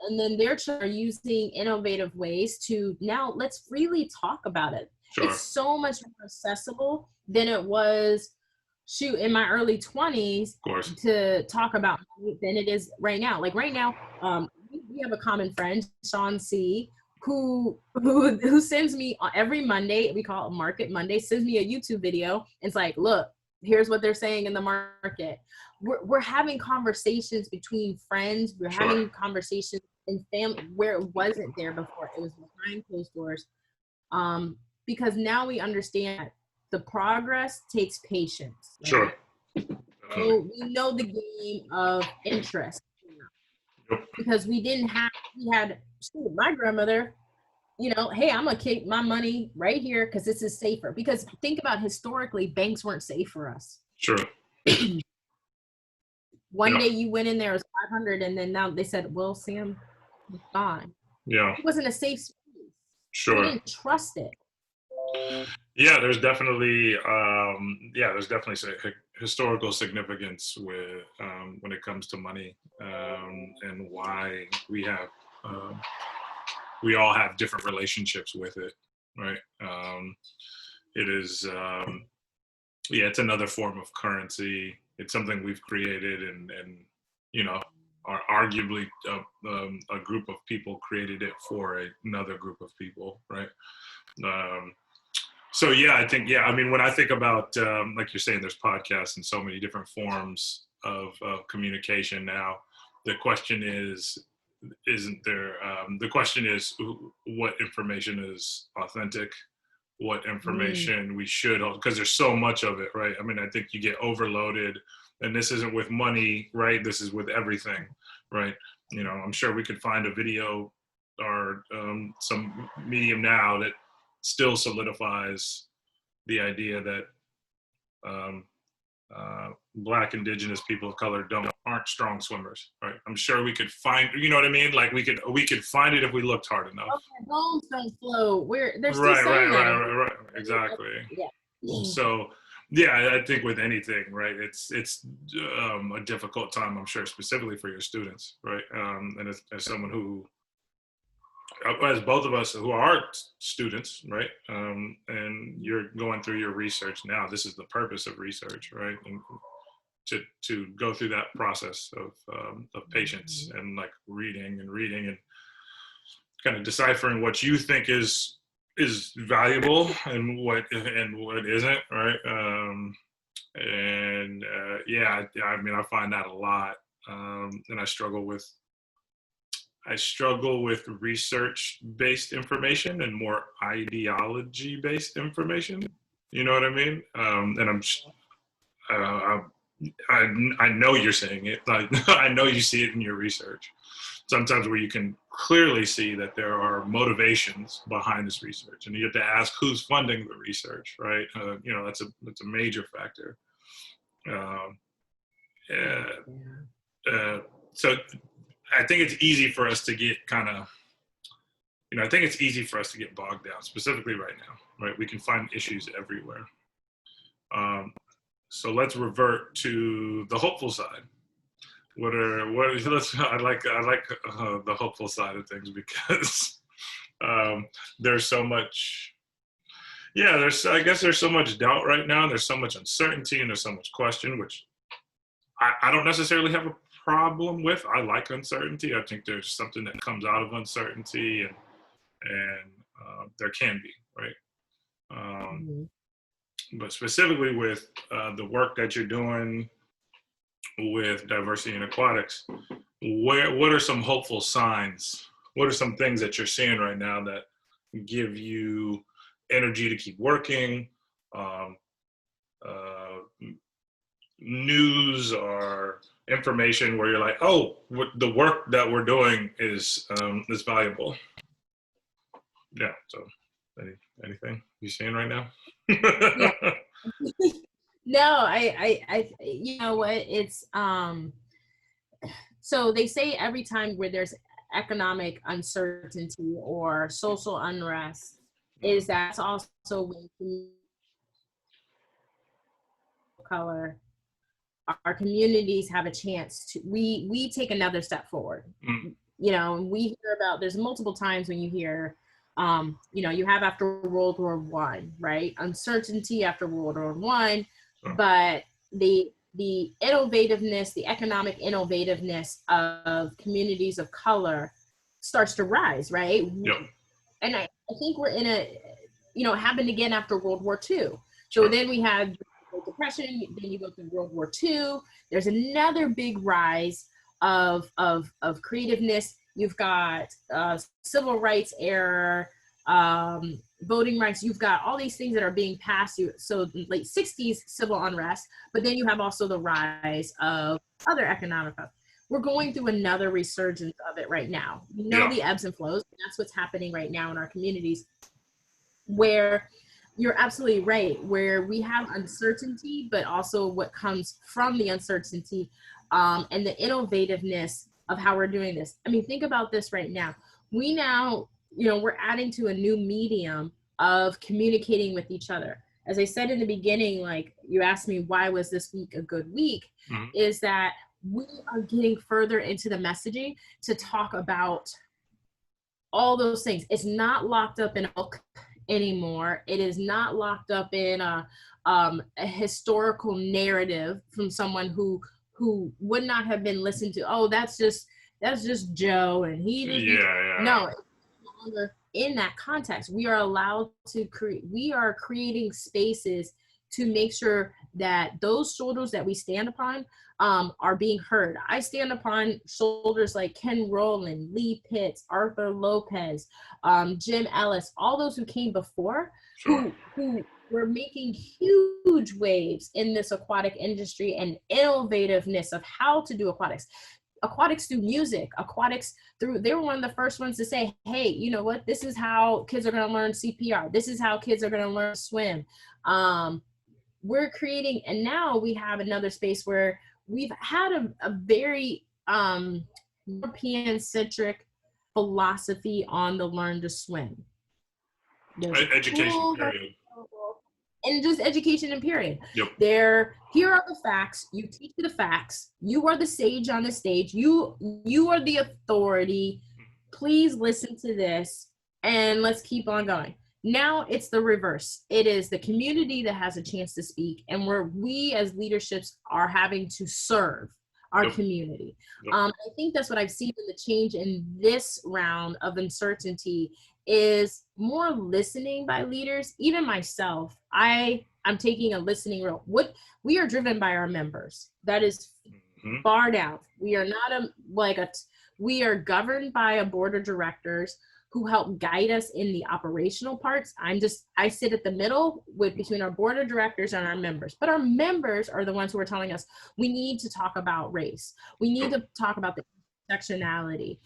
and then their children are using innovative ways to now let's freely talk about it. Sure. It's so much more accessible than it was in my early 20s to talk about than it is right now. Like right now, we have a common friend, Sean C, who sends me every Monday, we call it Market Monday, sends me a YouTube video. And it's like, look, here's what they're saying in the market. We're having conversations between friends. We're having conversations in family where it wasn't there before. It was behind closed doors. Because now we understand the progress takes patience. Right? Sure. So we know the game of interest. Because we had my grandmother, you know, hey, I'm gonna keep my money right here because this is safer. Because think about historically, banks weren't safe for us. Sure. One day you went in there, it was 500, and then now they said, well, Sam, it's fine. Yeah. It wasn't a safe space. Sure. We didn't trust it. Yeah, there's definitely historical significance with when it comes to money, and why we all have different relationships with it, right? It is it's another form of currency. It's something we've created, and you know, are arguably a group of people created it for another group of people, right? So yeah, I think, I mean, when I think about, like you're saying, there's podcasts and so many different forms of communication now. The question is, the question is what information is authentic, what information we should, because there's so much of it, right? I mean, I think you get overloaded, and this isn't with money, right? This is with everything, right? You know, I'm sure we could find a video or some medium now that still solidifies the idea that Black, Indigenous, people of color aren't strong swimmers, right? I'm sure we could find, you know what I mean? Like we could find it if we looked hard enough. Okay, bones don't flow. They're still saying that. Right. Exactly. Yeah. So yeah, I think with anything, right? It's a difficult time, I'm sure, specifically for your students, right? And as someone who, as both of us who are students, right? And you're going through your research now. This is the purpose of research, right? And to go through that process of patience and like reading and kind of deciphering what you think is valuable and what isn't, right? I mean, I find that a lot, and I struggle with research-based information and more ideology-based information. You know what I mean? And I know you're saying it. Like, I know you see it in your research. Sometimes where you can clearly see that there are motivations behind this research, and you have to ask who's funding the research, right? You know, that's a major factor. So I think it's easy for us to get bogged down, specifically right now, right? We can find issues everywhere. So let's revert to the hopeful side. I like the hopeful side of things, because there's so much, I guess there's so much doubt right now, and there's so much uncertainty, and there's so much question, which I don't necessarily have a problem with. I like uncertainty. I think there's something that comes out of uncertainty, and there can be, right? But specifically with the work that you're doing with diversity in aquatics, what are some hopeful signs? What are some things that you're seeing right now that give you energy to keep working, news or information where you're like, oh, the work that we're doing is valuable. Yeah. So, anything you seeing right now? Yeah. No, you know what? It's so they say every time where there's economic uncertainty or social unrest, is that's also when people of color, our communities have a chance to we take another step forward. You know, we hear about, there's multiple times when you hear you know, you have after World War One, right? Uncertainty after World War One, but the innovativeness, the economic innovativeness of communities of color starts to rise, right? Yep. And I think we're in a, you know, it happened again after World War II. So then we had the Depression, then you go through World War II. There's another big rise of creativeness. You've got civil rights era, voting rights. You've got all these things that are being passed. So late 60s civil unrest, but then you have also the rise of other economic. We're going through another resurgence of it right now. You know, the ebbs and flows. That's what's happening right now in our communities, where you're absolutely right, where we have uncertainty, but also what comes from the uncertainty and the innovativeness of how we're doing this. I mean, think about this right now. We now, you know, we're adding to a new medium of communicating with each other. As I said in the beginning, like you asked me, why was this week a good week? Is that we are getting further into the messaging to talk about all those things. It's not locked up in a book anymore. It is not locked up in a historical narrative from someone who would not have been listened to. Oh, that's just Joe, and he just no. In that context, we are allowed to create. We are creating spaces to make sure that those shoulders that we stand upon are being heard. I stand upon shoulders like Ken Rowland, Lee Pitts, Arthur Lopez, Jim Ellis, all those who came before, who were making huge waves in this aquatic industry and innovativeness of how to do aquatics. Aquatics through music, aquatics through, they were one of the first ones to say, hey, you know what, this is how kids are going to learn CPR. This is how kids are going to learn to swim. We're creating, and now we have another space where we've had a very European-centric philosophy on the learn to swim. Education, period. And just education and period. Yep. Here are the facts. You teach the facts. You are the sage on the stage. You are the authority. Please listen to this and let's keep on going. Now it's the reverse. It is the community that has a chance to speak, and where we as leaderships are having to serve our community. I think that's what I've seen in the change in this round of uncertainty is more listening by leaders. Even myself, I'm taking a listening role. What we are driven by our members. That is far down. We are not we are governed by a board of directors who help guide us in the operational parts. I sit at the middle between our board of directors and our members. But our members are the ones who are telling us we need to talk about race. We need to talk about the intersectionality.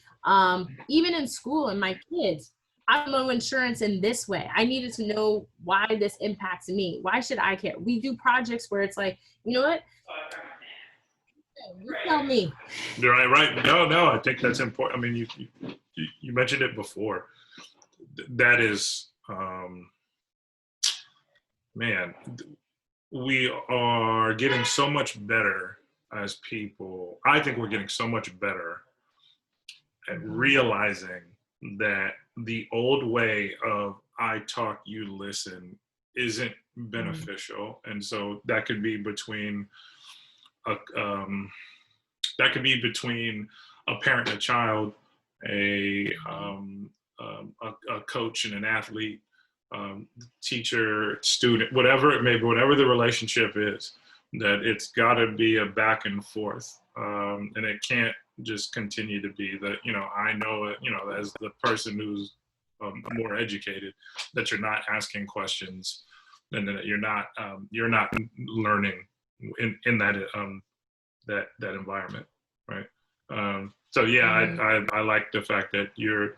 Even in school, and my kids, I don't know insurance in this way. I needed to know why this impacts me. Why should I care? We do projects where it's like, you know what? You tell me. You're right. No, I think that's important. I mean, you mentioned it before. That is, man, we are getting so much better as people. I think we're getting so much better at realizing that the old way of I talk, you listen isn't beneficial. And so that could be between a parent and a child, a coach and an athlete, teacher, student, whatever it may be, whatever the relationship is, that it's got to be a back and forth. And it can't just continue to be that, I know it, as the person who's more educated, that you're not asking questions and that you're not learning in that that environment, right? So yeah, I like the fact that you're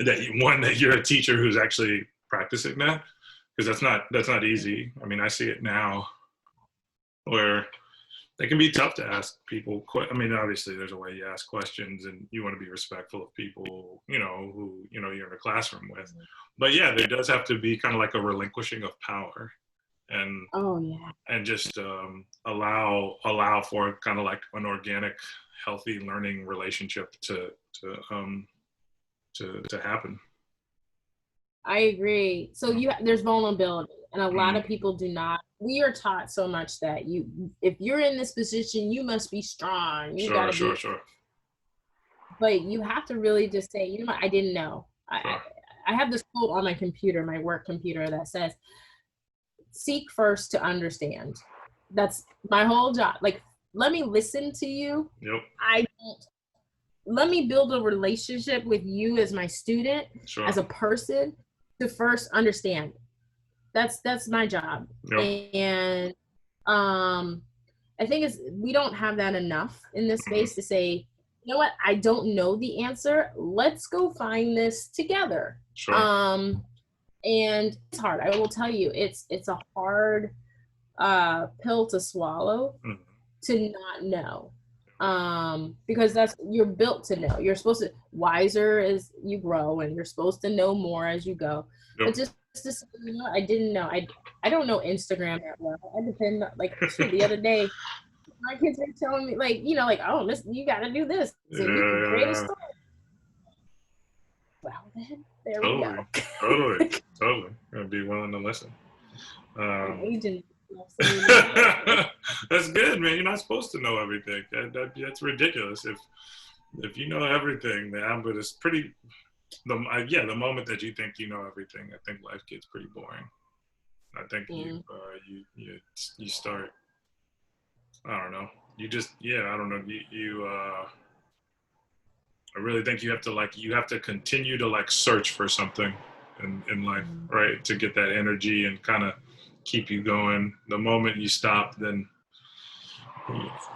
a teacher who's actually practicing that, because that's not easy. I mean, I see it now where it can be tough to ask people. I mean, obviously, there's a way you ask questions, and you want to be respectful of people, who you're in a classroom with. But yeah, there does have to be kind of like a relinquishing of power, and and just allow for kind of like an organic, healthy learning relationship to happen. I agree. So there's vulnerability, and a lot of people do not. We are taught so much that if you're in this position, you must be strong. You gotta be. Sure. But you have to really just say, you know what, I didn't know. I have this quote on my computer, my work computer, that says, "Seek first to understand." That's my whole job. Like, let me listen to you. Yep. Let me build a relationship with you as my student, as a person, to first understand. That's my job. Yep. And I think we don't have that enough in this space to say, you know what, I don't know the answer. Let's go find this together. Sure. And it's hard. I will tell you, it's a hard pill to swallow, to not know. Because you're built to know. You're supposed to wiser as you grow, and you're supposed to know more as you go. Yep. But just I didn't know. I don't know Instagram that well. I depend, like, the other day, my kids were telling me, like, oh, you got to do this. So you can create a story. Well, then there we go. Totally. Gonna be willing to listen. Agent. That's good, man. You're not supposed to know everything. That's ridiculous. If you know everything, but it's pretty. The moment that you think you know everything, I think life gets pretty boring. I think you start. I don't know. I don't know. I really think you have to continue to search for something in life, right? To get that energy and kind of keep you going. The moment you stop, then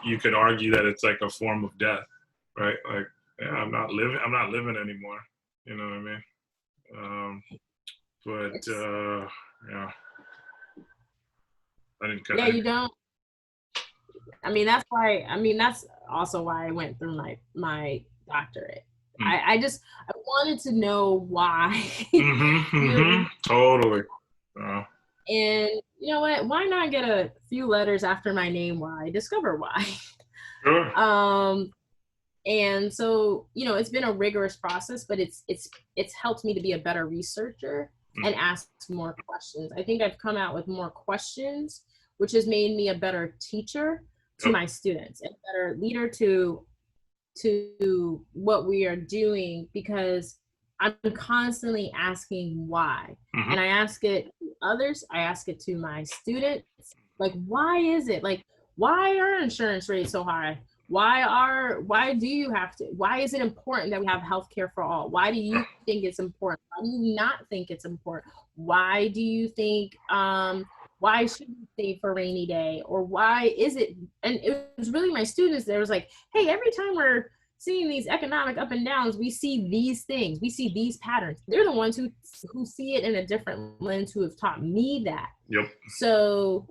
you could argue that it's like a form of death, right? Like, I'm not living anymore. You know what I mean? Yeah. I didn't cut. Yeah, you don't. I mean, that's also why I went through my doctorate. I wanted to know why. Totally. And you know what? Why not get a few letters after my name? Why? Discover why. Sure. And so, it's been a rigorous process, but it's helped me to be a better researcher and ask more questions. I think I've come out with more questions, which has made me a better teacher to my students, and a better leader to what we are doing, because I'm constantly asking why. And I ask it to others, I ask it to my students, like, why is it? Like, why are insurance rates so high? Why is it important that we have healthcare for all? Why do you think it's important? Why do you not think it's important? Why do you think, why should we save for rainy day? Or why is it? And it was really my students that was like, hey, every time we're seeing these economic up and downs, we see these things, we see these patterns. They're the ones who see it in a different lens, who have taught me that. Yep. So,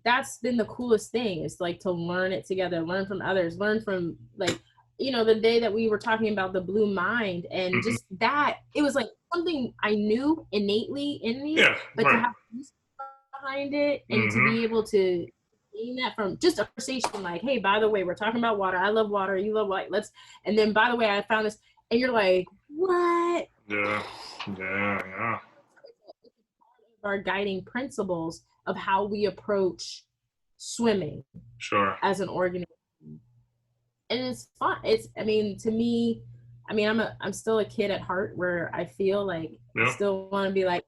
that's been the coolest thing, is like to learn it together, learn from others, learn from, like, the day that we were talking about the blue mind, and just that, it was like something I knew innately in me, but to have behind it, and to be able to gain that from just a conversation, like, hey, by the way, we're talking about water. I love water. You love light. And then, by the way, I found this, and you're like, what? Yeah. Our guiding principles of how we approach swimming, as an organism. And it's fun. To me, I'm still a kid at heart, where I feel like I still want to be like,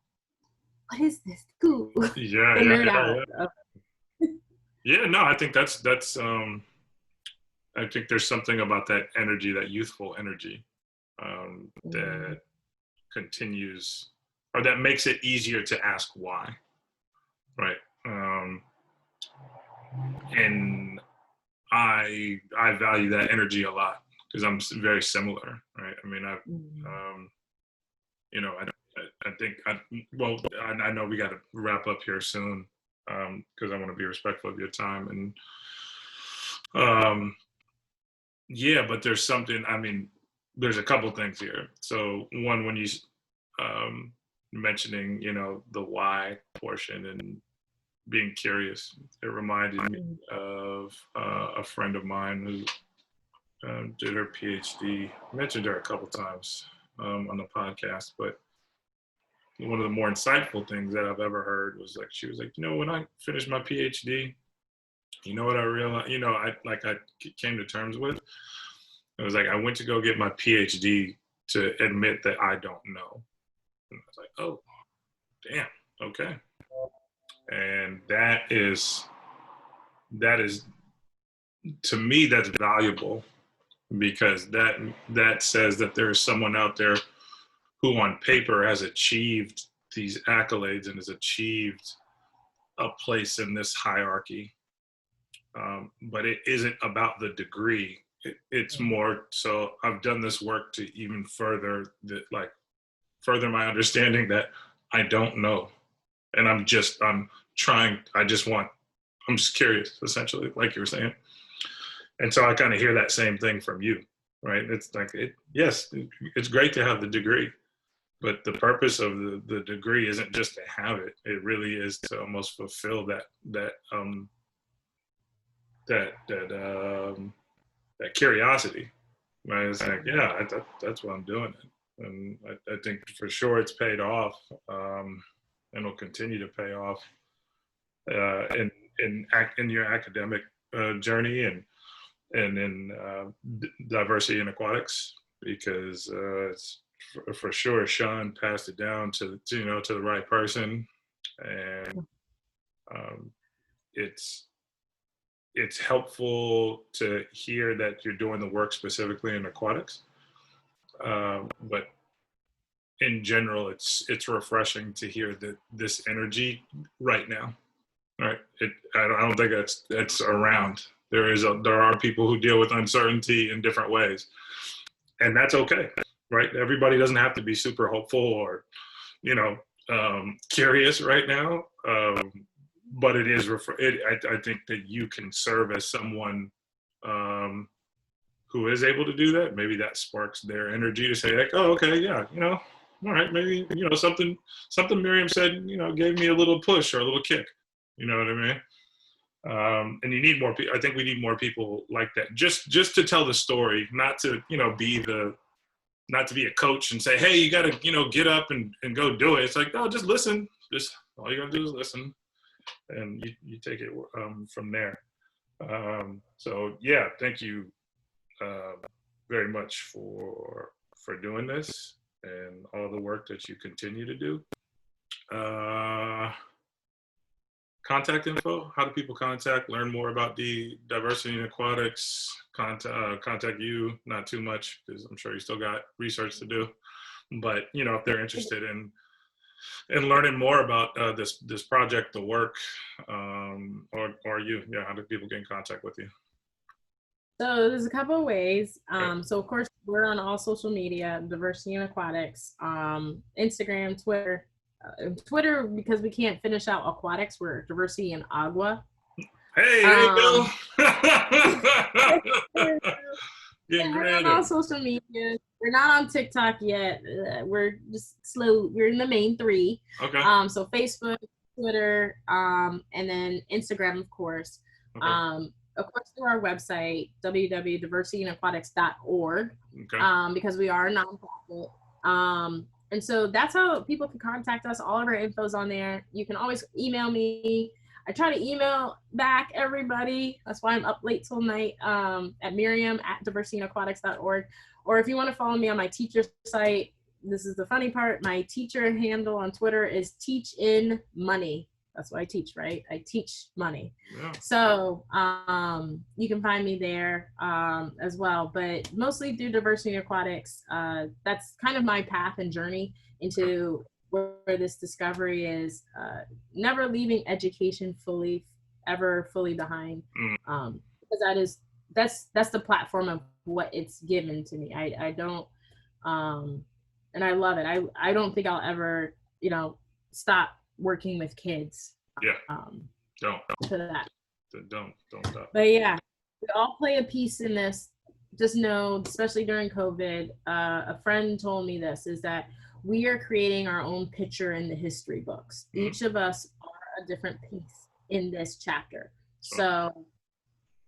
what is this? Cool. Yeah. Yeah, no, I think that's I think there's something about that energy, that youthful energy, that continues, or that makes it easier to ask why, right? and I value that energy a lot because I'm very similar, right? I mean, you know, I think, I know we got to wrap up here soon because I want to be respectful of your time. And yeah, but there's something, I mean, there's a couple things here. So one, when you mentioning, you know, the why portion and being curious, it reminded me of a friend of mine who did her PhD. I mentioned her a couple times on the podcast, but one of the more insightful things that I've ever heard was like, she was like, you know, when I finished my PhD, you know what I realized, you know, I came to terms with, it was like, I went to go get my PhD to admit that I don't know. And I was like, oh, damn, okay. And that is, to me, that's valuable because that says that there is someone out there who on paper has achieved these accolades and has achieved a place in this hierarchy. But it isn't about the degree. It's more so I've done this work to even further further my understanding that I don't know. And I'm just curious, essentially, like you were saying. And so I kind of hear that same thing from you, right? It's like, yes, it's great to have the degree, but the purpose of the degree isn't just to have it. It really is to almost fulfill that curiosity, right? It's like, yeah, that's what I'm doing. And I think for sure it's paid off, and will continue to pay off in your academic journey and in diversity in aquatics, because it's for sure Sean passed it down to the right person, and it's helpful to hear that you're doing the work specifically in aquatics, but in general, it's refreshing to hear that this energy right now, right? I don't think that's around. There are people who deal with uncertainty in different ways, and that's okay, right? Everybody doesn't have to be super hopeful or, curious right now. But it is, I think that you can serve as someone who is able to do that. Maybe that sparks their energy to say like, oh, okay, yeah, all right, maybe, something Miriam said, gave me a little push or a little kick. You know what I mean? And you need more people. I think we need more people like that, just to tell the story, not to, not to be a coach and say, hey, you got to, get up and go do it. It's like, no, just listen. Just all you got to do is listen, and you take it from there. So yeah, thank you very much for doing this and all the work that you continue to do. Contact info, how do people learn more about the diversity in aquatics, contact you, not too much, because I'm sure you still got research to do, but if they're interested in learning more about this project, the work, or you, how do people get in contact with you? So there's a couple of ways. So of course we're on all social media, Diversity in Aquatics, Instagram, Twitter. Twitter, because we can't finish out aquatics, we're Diversity in Agua. Hey, there you go. We're on all social media. We're not on TikTok yet. We're just slow. We're in the main three. Okay. So Facebook, Twitter, and then Instagram, of course. Okay. Of course, through our website, www.diversityinaquatics.org, okay. Because we are a nonprofit. And so that's how people can contact us. All of our info's on there. You can always email me. I try to email back everybody. That's why I'm up late till night, at Miriam@diversityinaquatics.org. Or if you want to follow me on my teacher site, this is the funny part. My teacher handle on Twitter is Teach in Money. That's what I teach, right? I teach money. Yeah. So you can find me there as well, but mostly through Diversity in Aquatics. That's kind of my path and journey into where this discovery is, never leaving education fully ever fully behind, because that's the platform of what it's given to me. I don't, and I love it. I don't think I'll ever, stop working with kids. Yeah. Don't. To that. Don't stop. But yeah, we all play a piece in this. Just know, especially during COVID, a friend told me this, is that we are creating our own picture in the history books. Each of us are a different piece in this chapter. So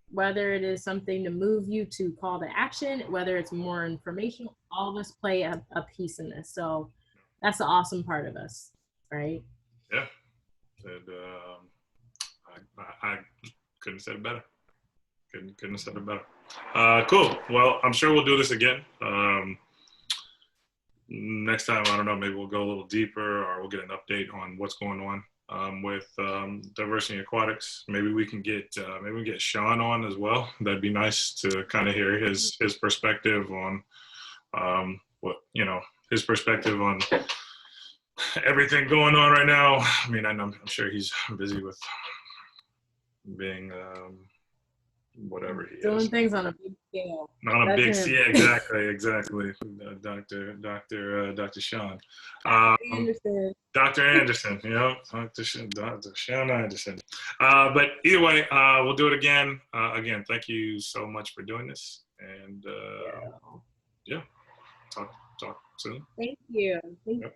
whether it is something to move you to call to action, whether it's more information, all of us play a piece in this. So that's the awesome part of us, right? Yeah. And, I couldn't have said it better. Couldn't have said it better. Cool. Well, I'm sure we'll do this again. Next time, I don't know, maybe we'll go a little deeper, or we'll get an update on what's going on with diversity in aquatics. Maybe we can get Sean on as well. That'd be nice to kind of hear his perspective on his perspective on everything going on right now. I mean, I'm sure he's busy with being whatever he doing is. things on a big scale. On a big scale, exactly. Dr. Sean. Dr. Anderson, Dr. Sean Anderson. But either way, we'll do it again. Again, thank you so much for doing this, and yeah, talk soon. Thank you. Thank you.